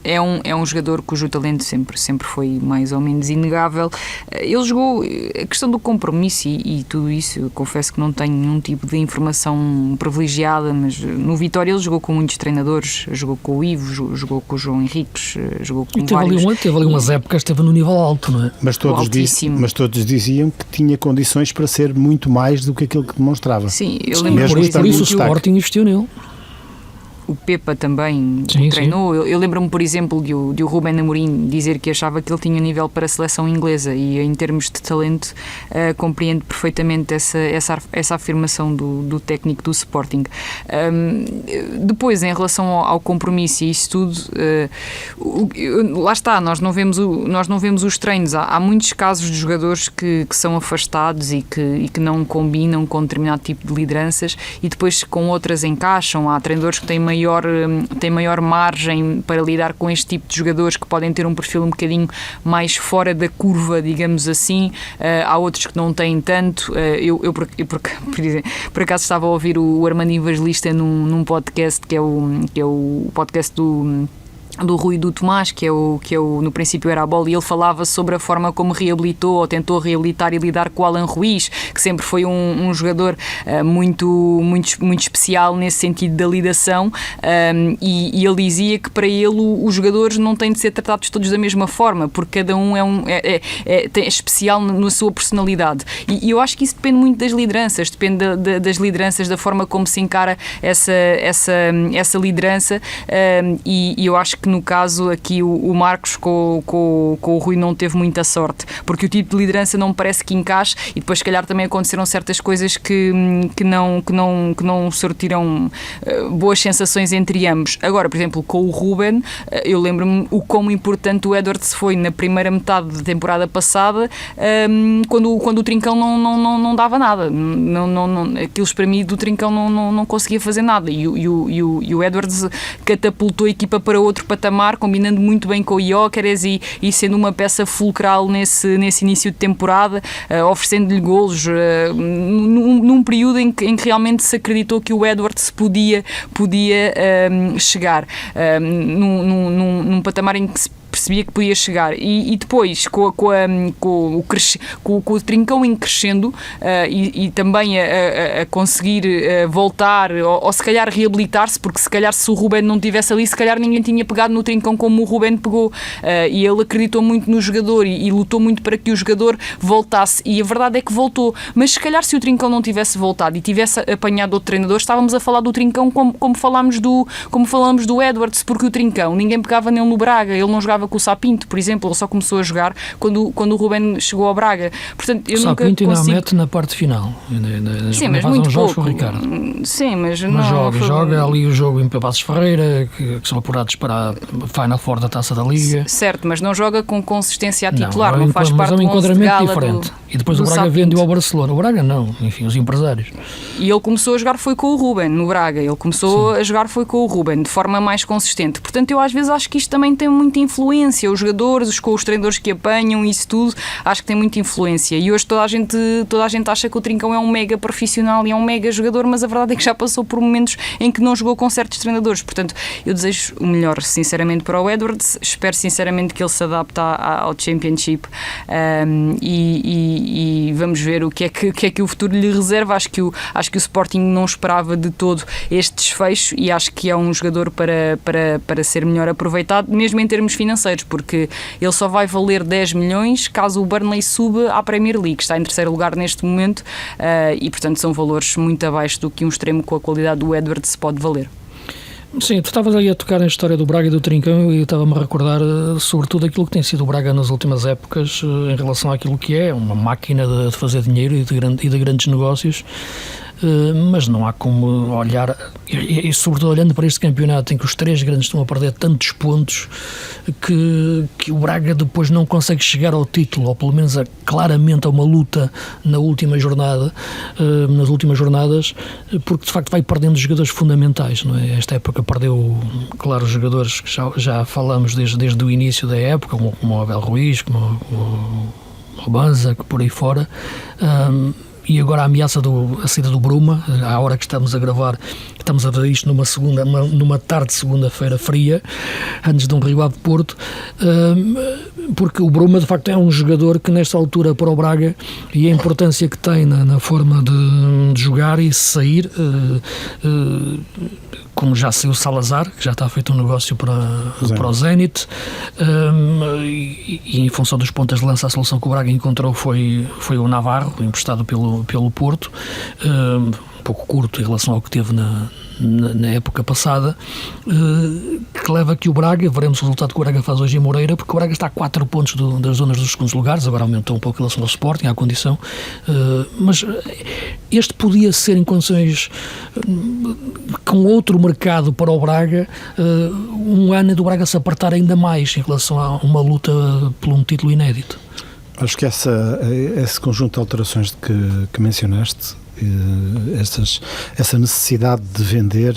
é um jogador cujo talento sempre foi mais ou menos inegável. Ele jogou, a questão do compromisso e tudo isso, eu confesso que não tenho nenhum tipo de informação privilegiada, mas no Vitória ele jogou com muitos treinadores, jogou com o Ivo, jogou com o João Henriques, jogou com vários. Teve ali umas épocas, esteve no nível alto, não é? Mas todos diziam que tinha condições para ser muito mais do que aquilo que demonstrava. Sim, eu lembro por isso o Sporting investiu nele. O Pepa também treinou. Eu lembro-me, por exemplo, de o Ruben Amorim dizer que achava que ele tinha nível para a seleção inglesa, e em termos de talento compreendo perfeitamente essa afirmação do técnico do Sporting. Depois, em relação ao compromisso e isso tudo, lá está, nós não vemos os treinos. Há muitos casos de jogadores que são afastados e que não combinam com determinado tipo de lideranças e depois com outras encaixam. Há treinadores que têm maior margem para lidar com este tipo de jogadores, que podem ter um perfil um bocadinho mais fora da curva, digamos assim. Há outros que não têm tanto. Eu por acaso estava a ouvir o Armando Evangelista num podcast que é o podcast do Rui e do Tomás, que é o no princípio era a bola, e ele falava sobre a forma como reabilitou ou tentou reabilitar e lidar com o Alan Ruiz, que sempre foi um jogador muito especial nesse sentido da lidação, e ele dizia que para ele os jogadores não têm de ser tratados todos da mesma forma, porque cada um é especial na sua personalidade, e eu acho que isso depende muito das lideranças, das lideranças, da forma como se encara essa liderança, e eu acho que no caso aqui o Marcos com o Rui não teve muita sorte, porque o tipo de liderança não me parece que encaixe, e depois se calhar também aconteceram certas coisas que não sortiram boas sensações entre ambos. Agora, por exemplo, com o Ruben, eu lembro-me o quão importante o Edwards foi na primeira metade da temporada passada, quando o Trincão não dava nada, aqueles para mim do Trincão não conseguia fazer nada, e o Edwards catapultou a equipa para outro patamar, combinando muito bem com o Gyökeres e sendo uma peça fulcral nesse início de temporada, oferecendo-lhe golos num período em que realmente se acreditou que o Edwards podia chegar num patamar em que se percebia que podia chegar. E depois, com o Trincão em crescendo e também a conseguir voltar, ou se calhar reabilitar-se, porque se calhar se o Ruben não estivesse ali, se calhar ninguém tinha pegado no Trincão como o Ruben pegou, e ele acreditou muito no jogador e lutou muito para que o jogador voltasse, e a verdade é que voltou. Mas se calhar se o Trincão não tivesse voltado e tivesse apanhado outro treinador, estávamos a falar do Trincão como falamos do Edwards, porque o Trincão, ninguém pegava nele no Braga, ele não jogava com o Sapinto, por exemplo, ele só começou a jogar quando o Ruben chegou ao Braga. Portanto, eu nunca Sapinto consigo... ainda mete na parte final. Sim, mas muito pouco. Ricardo. Sim, mas não... Mas joga ali o jogo em Passos Ferreira, que são apurados para a Final Four da Taça da Liga. Certo, mas não joga com consistência a titular, não faz mas parte do 11 de gala. Mas é um enquadramento diferente. E depois o Braga Sapinto. vendeu ao Barcelona. O Braga não, enfim, os empresários. E ele começou a jogar foi com o Ruben no Braga. Ele começou a jogar foi com o Ruben, de forma mais consistente. Portanto, eu às vezes acho que isto também tem muita influência. Os jogadores, com os treinadores que apanham, isso tudo, acho que tem muita influência. E hoje toda a gente acha que o Trincão é um mega profissional e é um mega jogador, mas a verdade é que já passou por momentos em que não jogou com certos treinadores. Portanto, eu desejo o melhor, sinceramente, para o Edwards. Espero, sinceramente, que ele se adapte ao Championship, e vamos ver o que é que o futuro lhe reserva. Acho que o Sporting não esperava de todo este desfecho, e acho que é um jogador para ser melhor aproveitado, mesmo em termos financeiros, porque ele só vai valer 10 milhões caso o Burnley suba à Premier League. Está em terceiro lugar neste momento, e portanto são valores muito abaixo do que um extremo com a qualidade do Edwards pode valer. Sim, tu estavas aí a tocar na história do Braga e do Trincão, e eu estava-me a recordar sobretudo aquilo que tem sido o Braga nas últimas épocas, em relação àquilo que é uma máquina de fazer dinheiro e de grandes negócios. Mas não há como olhar, e sobretudo olhando para este campeonato em que os três grandes estão a perder tantos pontos, que o Braga depois não consegue chegar ao título, ou pelo menos claramente a uma luta nas últimas jornadas, porque de facto vai perdendo jogadores fundamentais, não é? Esta época perdeu, claro, os jogadores que já falamos desde o início da época, como o Abel Ruiz, como o Banza, que por aí fora. E agora a ameaça a saída do Bruma, à hora que estamos a gravar, estamos a ver isto numa tarde de segunda-feira fria, antes de um Rio Ave Porto, porque o Bruma de facto é um jogador que nesta altura para o Braga, e a importância que tem na forma de jogar e sair, como já saiu o Salazar, que já está feito um negócio para o Zenit, e em função dos pontas de lança, a solução que o Braga encontrou foi o Navarro, emprestado pelo Porto, um pouco curto em relação ao que teve na época passada, que leva que o Braga, veremos o resultado que o Braga faz hoje em Moreira, porque o Braga está a 4 pontos das zonas dos segundos lugares, agora aumentou um pouco em relação ao Sporting, à condição, mas este podia ser em condições com outro mercado para o Braga, um ano do Braga se apertar ainda mais em relação a uma luta por um título inédito. Acho que esse conjunto de alterações que mencionaste, essa necessidade de vender,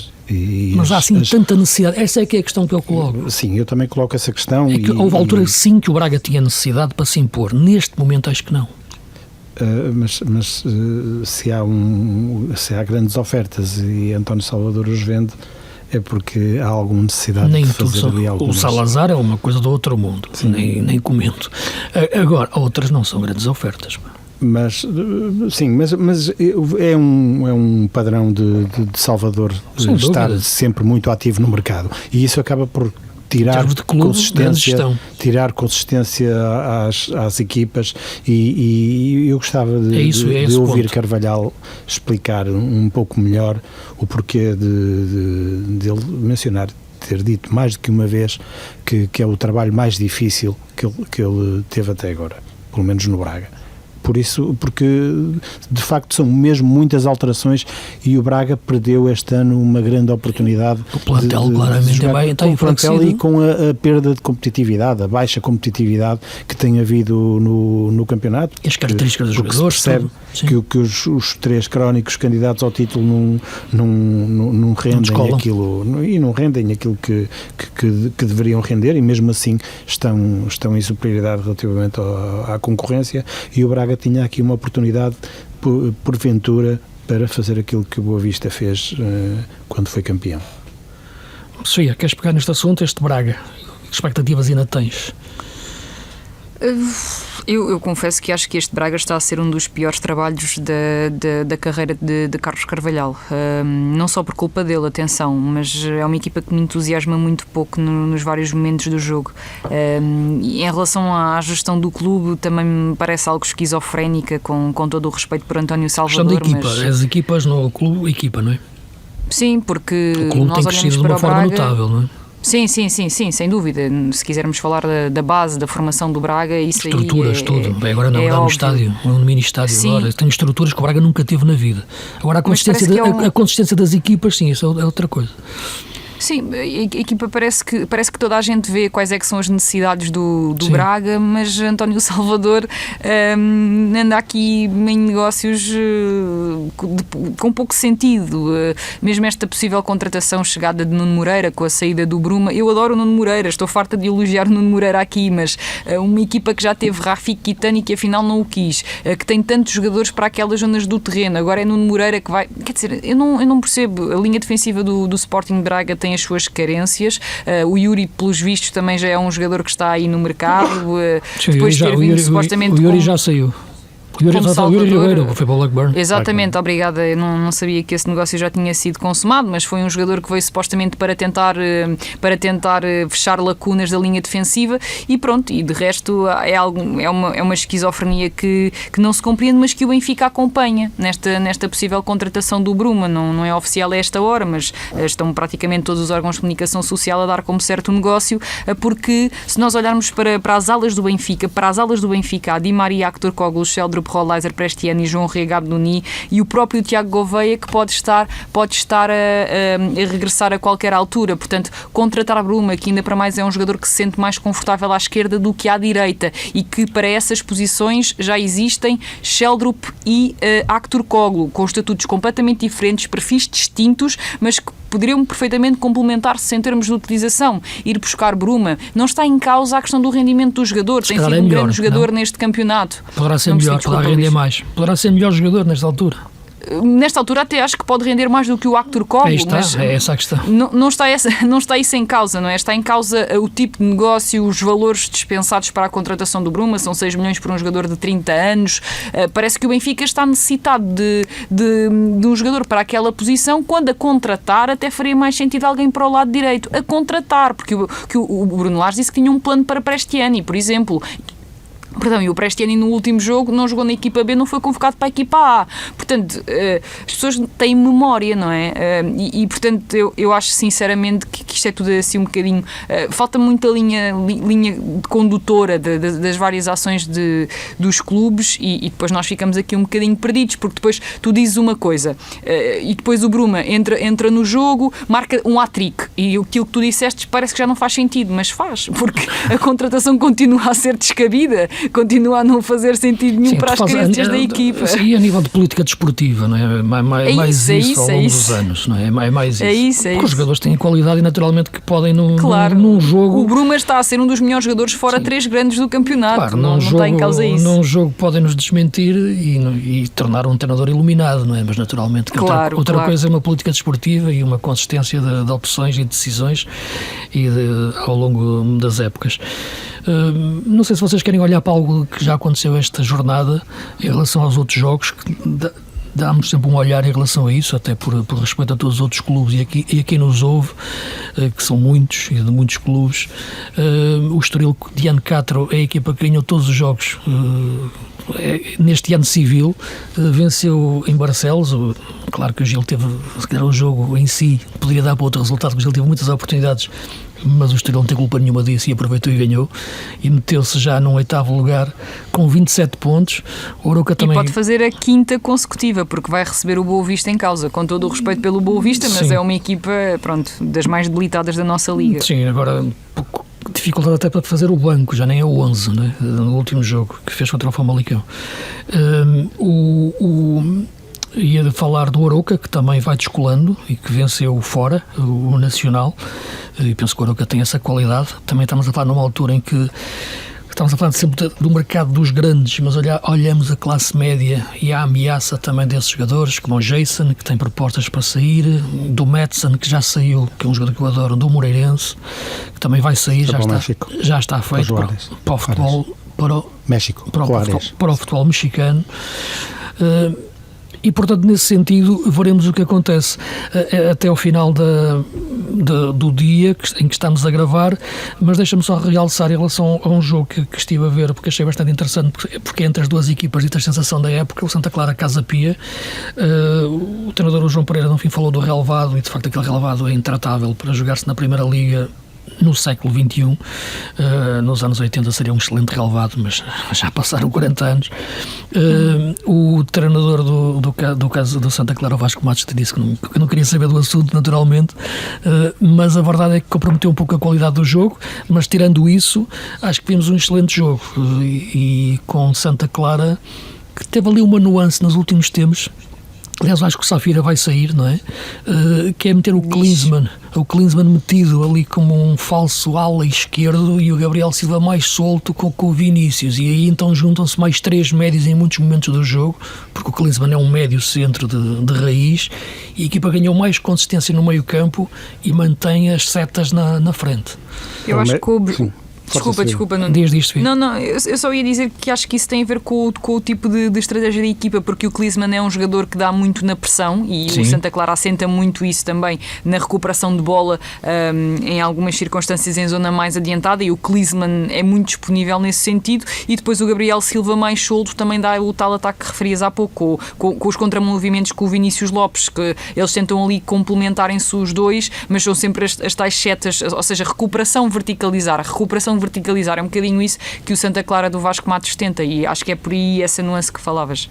mas há assim tanta necessidade, essa é que é a questão que eu coloco. Sim, eu também coloco essa questão. É que houve altura sim que o Braga tinha necessidade para se impor, neste momento acho que não. Mas se há grandes ofertas e António Salvador os vende, é porque há alguma necessidade de fazer ali algumas... O Salazar é uma coisa do outro mundo, nem comento. Agora, outras não são grandes ofertas. Mas é um padrão de Salvador estar sempre muito ativo no mercado, e isso acaba por tirar consistência às equipas, e eu gostava de ouvir ponto. Carvalhal explicar um pouco melhor o porquê de ele mencionar, ter dito mais do que uma vez que é o trabalho mais difícil que ele teve até agora, pelo menos no Braga. Porque de facto são mesmo muitas alterações, e o Braga perdeu este ano uma grande oportunidade. O plantel claramente está enfraquecido, e com a perda de competitividade, a baixa competitividade que tem havido no campeonato. E as características dos jogadores. Se percebe que os três crónicos candidatos ao título não rendem aquilo, e não rendem aquilo que deveriam render, e mesmo assim estão em superioridade relativamente à concorrência, e o Braga tinha aqui uma oportunidade, porventura, para fazer aquilo que o Boa Vista fez quando foi campeão. Sofia, queres pegar neste assunto, este Braga? Que expectativas ainda tens? Eu confesso que acho que este Braga está a ser um dos piores trabalhos da carreira de Carlos Carvalhal. Não só por culpa dele, atenção, mas é uma equipa que me entusiasma muito pouco nos vários momentos do jogo. E em relação à gestão do clube, também me parece algo esquizofrénica, com todo o respeito por António Salvador. Gestão de equipa, mas... as equipas no clube, equipa, não é? Sim, porque o clube nós tem olhamos crescido de para uma o forma Braga... notável, não é? Sim, sem dúvida. Se quisermos falar da base, da formação do Braga, isso estruturas, aí tudo. Bem, agora não, no estádio, no mini estádio. Agora, tem estruturas que o Braga nunca teve na vida. Agora a consistência das equipas, sim, isso é outra coisa. Sim, a equipa parece que toda a gente vê quais é que são as necessidades do Braga, mas António Salvador anda aqui em negócios com pouco sentido. Mesmo esta possível contratação, chegada de Nuno Moreira com a saída do Bruma. Eu adoro o Nuno Moreira, estou farta de elogiar o Nuno Moreira aqui, mas uma equipa que já teve Rafik Kitani e que afinal não o quis, que tem tantos jogadores para aquelas zonas do terreno, agora é Nuno Moreira que vai... Quer dizer, eu não percebo. A linha defensiva do Sporting Braga tem as suas carências. O Yuri, pelos vistos, também já é um jogador que está aí no mercado. Sim, depois de ter vindo supostamente... O Yuri já saiu. O Yuri Ribeiro foi para o Blackburn. Exatamente, obrigada. Eu não sabia que esse negócio já tinha sido consumado, mas foi um jogador que veio supostamente para tentar fechar lacunas da linha defensiva e pronto, e de resto é uma esquizofrenia que não se compreende, mas que o Benfica acompanha nesta possível contratação do Bruma. Não é oficial a esta hora, mas estão praticamente todos os órgãos de comunicação social a dar como certo negócio, porque se nós olharmos para as alas do Benfica, há Di Maria, Actor Koglu, Sheldrup, Rolaiser, Prestiano e João Rega Abduni e o próprio Tiago Gouveia, que pode estar a regressar a qualquer altura. Portanto, contratar Bruma, que ainda para mais é um jogador que se sente mais confortável à esquerda do que à direita e que para essas posições já existem Sheldrup e Actor Koglu, com estatutos completamente diferentes, perfis distintos, mas que poderiam perfeitamente complementar-se em termos de utilização. Ir buscar Bruma, não está em causa a questão do rendimento do jogador, tem sido um grande jogador neste campeonato. Poderá ser melhor, poderá render mais. Poderá ser melhor jogador nesta altura. Nesta altura até acho que pode render mais do que o Actor Koglu, mas é essa a questão. Não está isso em causa, não é? Está em causa o tipo de negócio, os valores dispensados para a contratação do Bruma, são 6 milhões por um jogador de 30 anos. Parece que o Benfica está necessitado de um jogador para aquela posição, quando a contratar até faria mais sentido alguém para o lado direito. A contratar, porque o Bruno Lage disse que tinha um plano para Prestiani, por exemplo. Perdão, e o Prestiani no último jogo não jogou na equipa B, não foi convocado para a equipa A. Portanto, as pessoas têm memória, não é? E portanto, eu acho sinceramente que isto é tudo assim um bocadinho... falta muita linha condutora das várias ações dos clubes e depois nós ficamos aqui um bocadinho perdidos, porque depois tu dizes uma coisa e depois o Bruma entra no jogo, marca um hat-trick e aquilo que tu disseste parece que já não faz sentido, mas faz, porque a contratação continua a ser descabida, continua a não fazer sentido nenhum para as carências da equipa. E a nível de política desportiva, não é? Mais isso ao longo dos anos, não é? É mais isso. Porque os jogadores têm qualidade e naturalmente que podem num jogo... O Bruma está a ser um dos melhores jogadores fora 3 grandes do campeonato. Claro, não está em causa isso. Num jogo podem-nos desmentir e tornar um treinador iluminado, não é? Mas naturalmente outra coisa é uma política desportiva e uma consistência de opções e decisões ao longo das épocas. Não sei se vocês querem olhar para algo que já aconteceu esta jornada em relação aos outros jogos, que dá-nos sempre um olhar em relação a isso, até por respeito a todos os outros clubes e a quem nos ouve, que são muitos e de muitos clubes. O Estoril de ano 4 é a equipa que ganhou todos os jogos neste ano civil, venceu em Barcelos. Claro que o Gil teve, se calhar o jogo em si poderia dar para outro resultado, porque o Gil teve muitas oportunidades, mas o Estoril não tem culpa nenhuma disso e aproveitou e ganhou e meteu-se já num 8º lugar com 27 pontos. O Arouca também... E pode fazer a 5ª consecutiva, porque vai receber o Boa Vista em causa, com todo o respeito pelo Boa Vista, mas é uma equipa, das mais debilitadas da nossa liga. Sim, agora dificuldade até para fazer o banco, já nem é o 11, né? No último jogo que fez contra o Famalicão. Ia de falar do Arouca, que também vai descolando e que venceu fora o Nacional, e penso que o Arouca tem essa qualidade. Também estamos a falar numa altura em que estamos a falar sempre do mercado dos grandes, mas olhamos a classe média e a ameaça também desses jogadores, como o Jason, que tem propostas para sair, do Madsen, que já saiu, que é um jogador que eu adoro, do Moreirense, que também vai sair, já está feito para o futebol, para o futebol mexicano. E, portanto, nesse sentido, veremos o que acontece até ao final do dia em que estamos a gravar, mas deixa-me só realçar em relação a um jogo que estive a ver, porque achei bastante interessante, porque entre as duas equipas, e a sensação da época, o Santa Clara Casa Pia, o treinador João Pereira, no fim, falou do relevado, e de facto aquele relevado é intratável para jogar-se na Primeira Liga no século XXI. Nos anos 80 seria um excelente relevado, mas já passaram 40 anos. O treinador do caso do Santa Clara, Vasco Matos, disse que não queria saber do assunto, naturalmente, mas a verdade é que comprometeu um pouco a qualidade do jogo. Mas tirando isso, acho que vimos um excelente jogo, e com Santa Clara, que teve ali uma nuance nos últimos tempos. Aliás, acho que o Safira vai sair, não é? Que é meter o Klinsmann metido ali como um falso ala esquerdo, e o Gabriel Silva mais solto com o Vinícius, e aí então juntam-se mais 3 médios em muitos momentos do jogo, porque o Klinsmann é um médio centro de raiz, e a equipa ganhou mais consistência no meio campo e mantém as setas na frente. Eu acho que Desculpa, não. Não, eu só ia dizer que acho que isso tem a ver com o tipo de estratégia da equipa, porque o Klinsmann é um jogador que dá muito na pressão, e Sim. O Santa Clara assenta muito isso também na recuperação de bola, em algumas circunstâncias em zona mais adiantada, e o Klinsmann é muito disponível nesse sentido, e depois o Gabriel Silva mais solto também dá o tal ataque que referias há pouco, com os contramovimentos com o Vinícius Lopes, que eles tentam ali complementarem-se os dois, mas são sempre as tais setas, ou seja, recuperação verticalizar é um bocadinho isso que o Santa Clara do Vasco Matos tenta, e acho que é por aí essa nuance que falavas.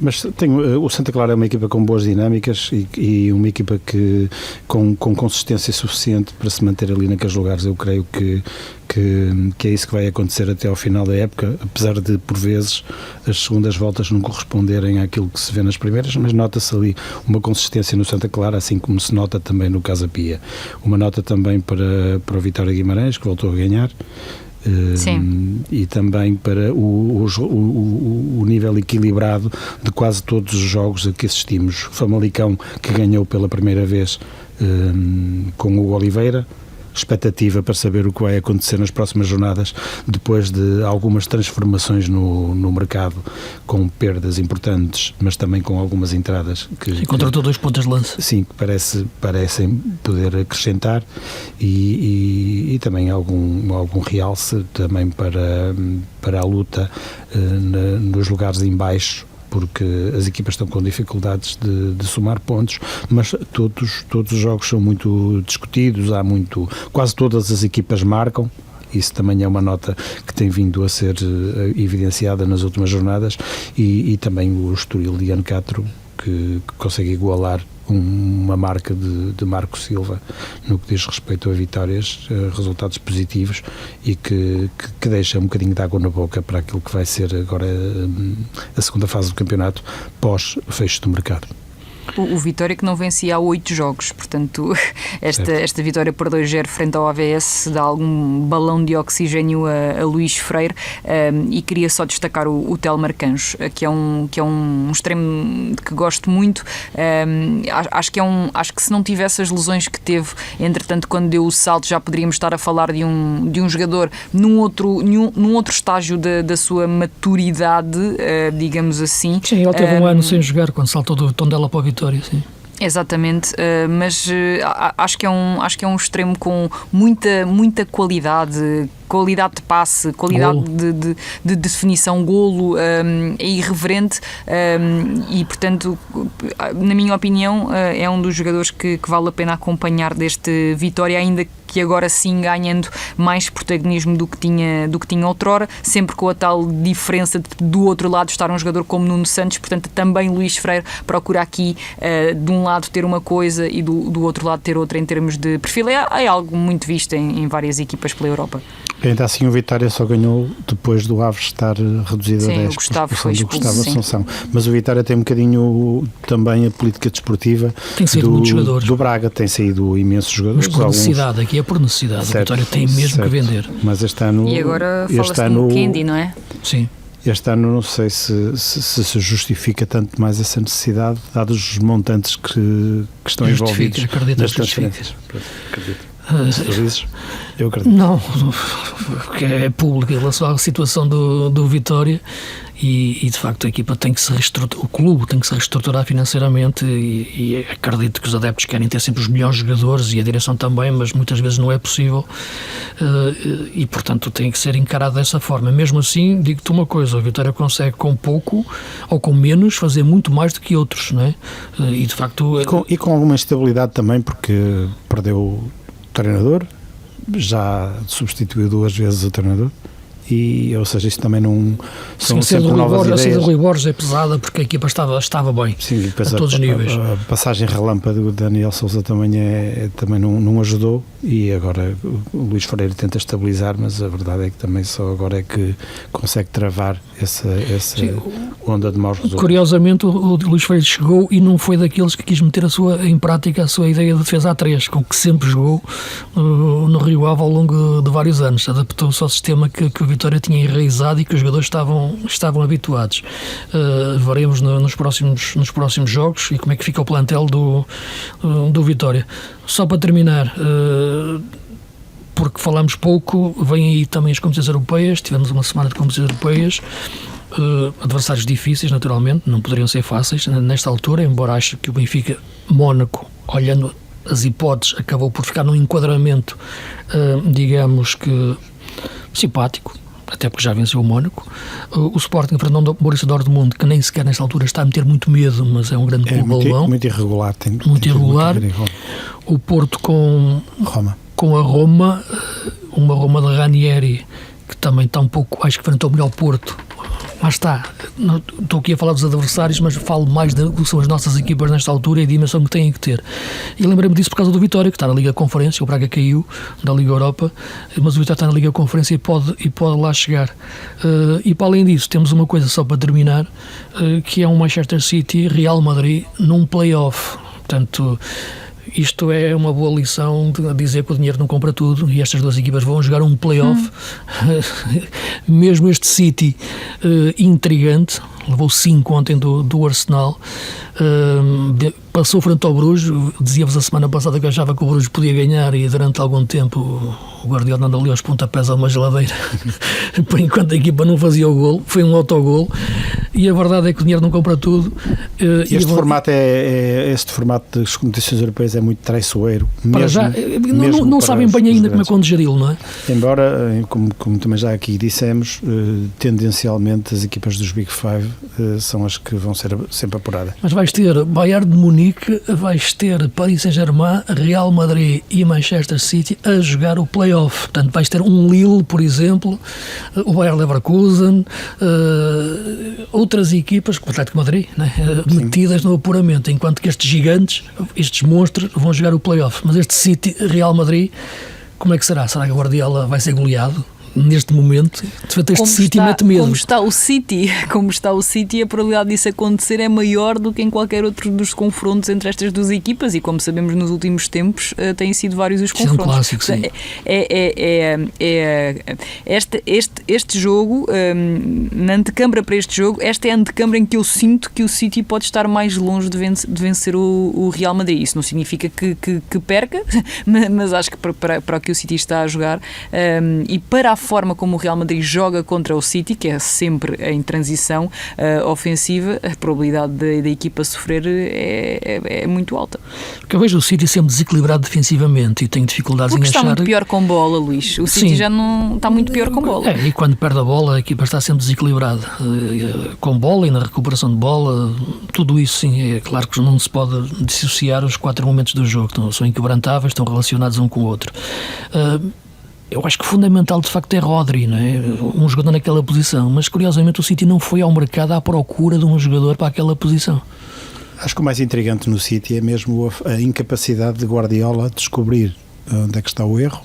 Mas o Santa Clara é uma equipa com boas dinâmicas e uma equipa que com consistência suficiente para se manter ali naqueles lugares. Eu creio que é isso que vai acontecer até ao final da época, apesar de, por vezes, as segundas voltas não corresponderem àquilo que se vê nas primeiras, mas nota-se ali uma consistência no Santa Clara, assim como se nota também no Casa Pia. Uma nota também para o Vitória Guimarães, que voltou a ganhar. E também para o nível equilibrado de quase todos os jogos a que assistimos. O Famalicão, que ganhou pela primeira vez com o Oliveira. Expectativa para saber o que vai acontecer nas próximas jornadas, depois de algumas transformações no mercado, com perdas importantes, mas também com algumas entradas e contratou 2 pontas de lança. Sim, que parecem poder acrescentar, e também algum realce também para a luta nos lugares em baixo, porque as equipas estão com dificuldades de somar pontos, mas todos os jogos são muito discutidos, quase todas as equipas marcam. Isso também é uma nota que tem vindo a ser evidenciada nas últimas jornadas, e também o Estoril de Ancatro, que consegue igualar uma marca de Marco Silva no que diz respeito a vitórias, resultados positivos, e que deixa um bocadinho de água na boca para aquilo que vai ser agora a segunda fase do campeonato pós-fecho do mercado. O Vitória, que não vencia há 8 jogos, portanto esta vitória por 2-0 frente ao AVS dá algum balão de oxigênio a Luís Freire, e queria só destacar o Telmar Cancho, que é um extremo que gosto muito. Acho que se não tivesse as lesões que teve, entretanto, quando deu o salto, já poderíamos estar a falar de um jogador num outro estágio da sua maturidade, digamos assim. Sim, ele teve um ano sem jogar quando saltou do Tondela para o Vitória. Sim. Exatamente, mas acho que é um extremo com muita qualidade de passe, qualidade de definição, golo, é irreverente, e portanto, na minha opinião, é um dos jogadores que vale a pena acompanhar deste Vitória, ainda que agora sim ganhando mais protagonismo do que tinha outrora, sempre com a tal diferença do outro lado estar um jogador como Nuno Santos. Portanto, também Luís Freire procura aqui de um lado ter uma coisa e do outro lado ter outra em termos de perfil. É algo muito visto em várias equipas pela Europa. Ainda assim o Vitória só ganhou depois do Aves estar reduzido a 10 por expulsão do Gustavo Assunção. Mas o Vitória tem um bocadinho também a política desportiva do Braga, tem saído imensos jogadores. Mas por necessidade, aqui é por necessidade, certo, o Vitória tem mesmo que vender. Mas este ano... E agora fala-se do Kendi, não é? Sim. Este ano não sei se justifica tanto mais essa necessidade, dados os montantes que estão envolvidos nas transferências. Acredito. Eu acredito. Não, porque é público em relação à situação do Vitória e de facto a equipa tem que se reestruturar, o clube tem que se reestruturar financeiramente e acredito que os adeptos querem ter sempre os melhores jogadores e a direção também, mas muitas vezes não é possível e portanto tem que ser encarado dessa forma. Mesmo assim, digo-te uma coisa, o Vitória consegue com pouco ou com menos fazer muito mais do que outros, não é? E de facto... E com alguma instabilidade também, porque perdeu treinador, já substituiu 2 vezes o treinador e, ou seja, isto também não são sempre novas ideias. A saída do Rui Borges é pesada porque a equipa estava bem. Sim, a todos os níveis. A passagem relâmpago do Daniel Sousa também não ajudou e agora o Luís Freire tenta estabilizar, mas a verdade é que também só agora é que consegue travar essa onda de maus resultados. Curiosamente o Luís Freire chegou e não foi daqueles que quis meter em prática a sua ideia de defesa a 3, com que sempre jogou no Rio Ave ao longo de vários anos. Adaptou-se ao sistema que o Vitória tinha enraizado e que os jogadores estavam habituados. Veremos nos próximos jogos e como é que fica o plantel do Vitória. Só para terminar, porque falamos pouco, vêm aí também as competições europeias, tivemos uma semana de competições europeias, adversários difíceis naturalmente, não poderiam ser fáceis nesta altura, embora ache que o Benfica Mónaco, olhando as hipóteses, acabou por ficar num enquadramento digamos que simpático, até porque já venceu o Mónaco. O Sporting enfrentando o Borussia Dortmund, que nem sequer nesta altura está a meter muito medo, mas é um grande clube alemão. Muito irregular. Muito irregular. O Porto com a Roma, uma Roma de Ranieri, que também está um pouco, acho que enfrentou melhor o Porto. Mas está, estou aqui a falar dos adversários, mas falo mais do que são as nossas equipas nesta altura e a dimensão que têm que ter. E lembrei-me disso por causa do Vitória, que está na Liga Conferência, o Braga caiu da Liga Europa, mas o Vitória está na Liga Conferência e pode lá chegar. E para além disso, temos uma coisa só para terminar, que é um Manchester City Real Madrid num play-off. Portanto, isto é uma boa lição de dizer que o dinheiro não compra tudo e estas duas equipas vão jogar um play-off. Mesmo este City intrigante, levou 5 ontem do Arsenal, passou frente ao Bruges. Dizia-vos a semana passada que eu achava que o Bruges podia ganhar e durante algum tempo o Guardiola andou ali aos pontapés a uma geladeira por enquanto a equipa não fazia o golo, foi um autogolo e a verdade é que o dinheiro não compra tudo. Este formato das competições europeias é muito traiçoeiro. Não sabem bem ainda como é que geri-lo, não é? Embora, como também já aqui dissemos, tendencialmente as equipas dos Big Five são as que vão ser sempre apuradas. Mas vais ter Bayern de Munique, vais ter Paris Saint-Germain, Real Madrid e Manchester City a jogar o play-off. Portanto, vais ter um Lille, por exemplo, o Bayer Leverkusen, outras equipas, o Atlético de Madrid, né, metidas no apuramento, enquanto que estes gigantes, estes monstros, vão jogar o play-off. Mas este City, Real Madrid, como é que será? Será que o Guardiola vai ser goleado? Neste momento, este City mete medo. Como está o City, a probabilidade disso acontecer é maior do que em qualquer outro dos confrontos entre estas duas equipas e, como sabemos, nos últimos tempos têm sido vários os confrontos. É um clássico, sim. Este jogo, na antecâmara para este jogo, esta é a antecâmara em que eu sinto que o City pode estar mais longe de vencer o Real Madrid. Isso não significa que perca, mas acho que para o que o City está a jogar e para a forma como o Real Madrid joga contra o City, que é sempre em transição ofensiva, a probabilidade da equipa sofrer é muito alta. Porque eu vejo o City sempre desequilibrado defensivamente e tenho dificuldades em achar... Porque está muito pior com bola, Luís. O City já não está muito pior com bola. E quando perde a bola, a equipa está sempre desequilibrada. Com bola e na recuperação de bola, tudo isso sim, é claro que não se pode dissociar os 4 momentos do jogo. São inquebrantáveis, estão relacionados um com o outro. Eu acho que fundamental de facto é Rodri, não é? Um jogador naquela posição, mas curiosamente o City não foi ao mercado à procura de um jogador para aquela posição. Acho que o mais intrigante no City é mesmo a incapacidade de Guardiola descobrir onde é que está o erro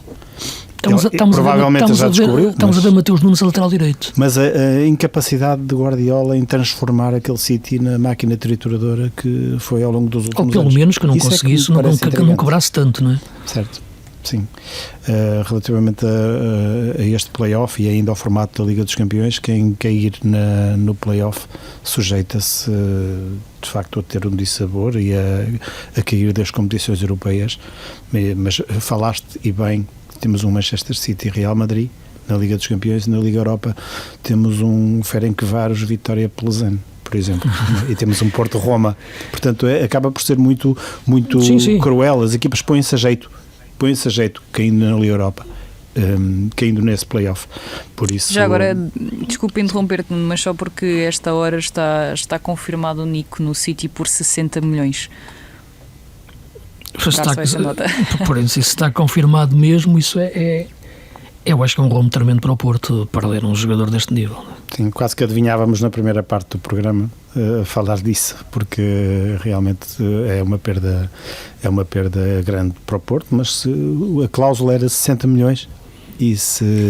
provavelmente já descobriu. Estamos a ver Mateus Nunes a lateral direito. Mas a incapacidade de Guardiola em transformar aquele City na máquina trituradora que foi ao longo dos últimos anos. Ou pelo menos que não conseguisse, que não quebrasse tanto, não é? Certo, sim. Relativamente a este play-off e ainda ao formato da Liga dos Campeões, quem cair no play-off sujeita-se de facto a ter um dissabor e a cair das competições europeias. Mas falaste e bem, temos um Manchester City e Real Madrid na Liga dos Campeões, e na Liga Europa temos um Ferencváros Vitória Plzen, por exemplo, e temos um Porto-Roma. Portanto, acaba por ser muito sim. Cruel. As equipas põem-se a jeito caindo na Liga Europa, caindo nesse play-off. Por isso... Já agora, desculpe interromper-te, mas só porque esta hora está confirmado o Nico no City por 60 milhões. Por isso, isso está confirmado mesmo. Isso eu acho que é um rombo tremendo para o Porto perder um jogador deste nível. Sim, quase que adivinhávamos na primeira parte do programa falar disso, porque realmente é uma perda grande para o Porto, mas a cláusula era 60 milhões.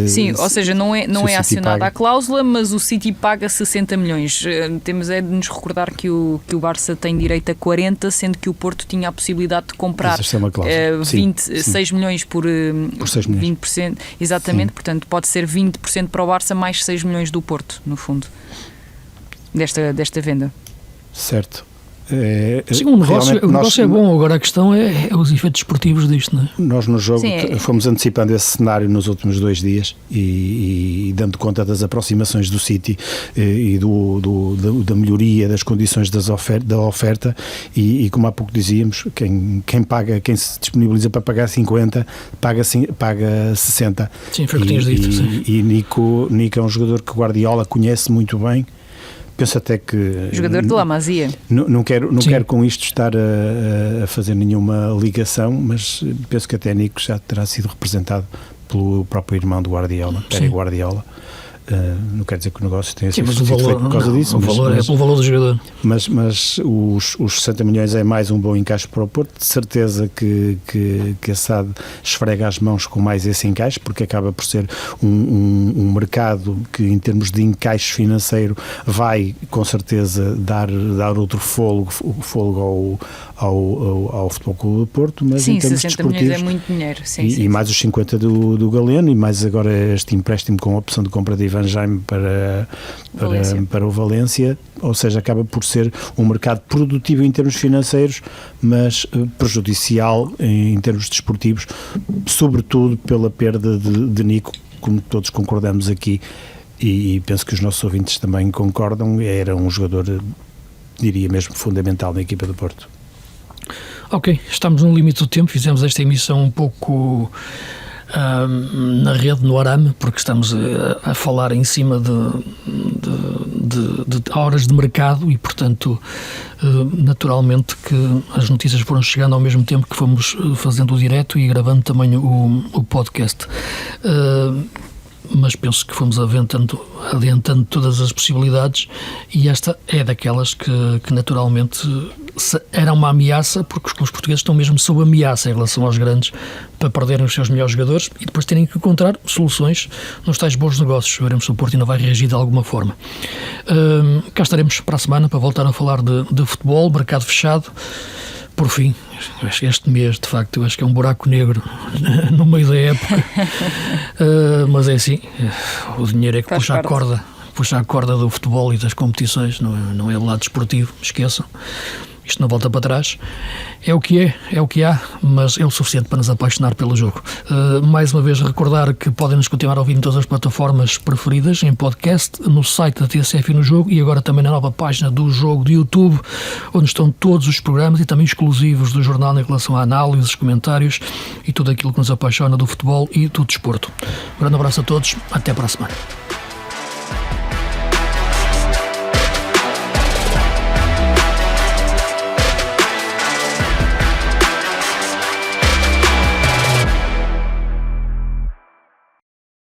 Sim, ou seja, não é acionada a cláusula, mas o City paga 60 milhões. Temos de nos recordar que o Barça tem direito a 40, sendo que o Porto tinha a possibilidade de comprar 6 milhões por 6 milhões. 20%. Exatamente, sim. Portanto pode ser 20% para o Barça mais 6 milhões do Porto, no fundo, desta venda. Certo. Sim, o negócio é bom, agora a questão é os efeitos esportivos disto, não é? Nós no jogo fomos antecipando esse cenário nos últimos 2 dias e dando conta das aproximações do City e da melhoria das condições da oferta e como há pouco dizíamos, quem se disponibiliza para pagar 50 paga 60. Sim, foi o que tinhas dito. E Nico é um jogador que Guardiola conhece muito bem. Penso até que... Jogador de La Masia. Não quero com isto estar a fazer nenhuma ligação, mas penso que até Nico já terá sido representado pelo próprio irmão do Guardiola, Pere Guardiola. Não quer dizer que o negócio tenha sido feito por causa disso. O valor é pelo valor do jogador. Mas os 60 milhões é mais um bom encaixe para o Porto. De certeza que a SAD esfrega as mãos com mais esse encaixe, porque acaba por ser um mercado que, em termos de encaixe financeiro, vai com certeza dar outro fôlego ao Futebol Clube do Porto. Mas sim, em termos 60 milhões é muito dinheiro. Sim, e mais os 50 do Galeno, e mais agora este empréstimo com a opção de compra de Ivan Jaime para o Valência, ou seja, acaba por ser um mercado produtivo em termos financeiros, mas prejudicial em termos desportivos, sobretudo pela perda de Nico, como todos concordamos aqui, e penso que os nossos ouvintes também concordam. Era um jogador, diria mesmo, fundamental na equipa do Porto. Ok, estamos no limite do tempo, fizemos esta emissão um pouco na rede, no arame, porque estamos a falar em cima de horas de mercado e, portanto, naturalmente que as notícias foram chegando ao mesmo tempo que fomos fazendo o direto e gravando também o podcast. Mas penso que fomos adiantando todas as possibilidades, e esta é daquelas que naturalmente era uma ameaça, porque os clubes portugueses estão mesmo sob ameaça em relação aos grandes para perderem os seus melhores jogadores e depois terem que encontrar soluções nos tais bons negócios. Veremos se o Porto ainda vai reagir de alguma forma. Cá estaremos para a semana para voltar a falar de futebol, mercado fechado. Por fim, este mês, de facto, eu acho que é um buraco negro no meio da época, mas é assim, o dinheiro é que puxa a corda do futebol e das competições, não é o lado desportivo, esqueçam. Isto não volta para trás. É o que há, mas é o suficiente para nos apaixonar pelo jogo. Mais uma vez, recordar que podem nos continuar a ouvir em todas as plataformas preferidas, em podcast, no site da TSF e no Jogo, e agora também na nova página do Jogo de YouTube, onde estão todos os programas e também exclusivos do jornal em relação a análises, comentários e tudo aquilo que nos apaixona do futebol e do desporto. Um grande abraço a todos, até para a semana.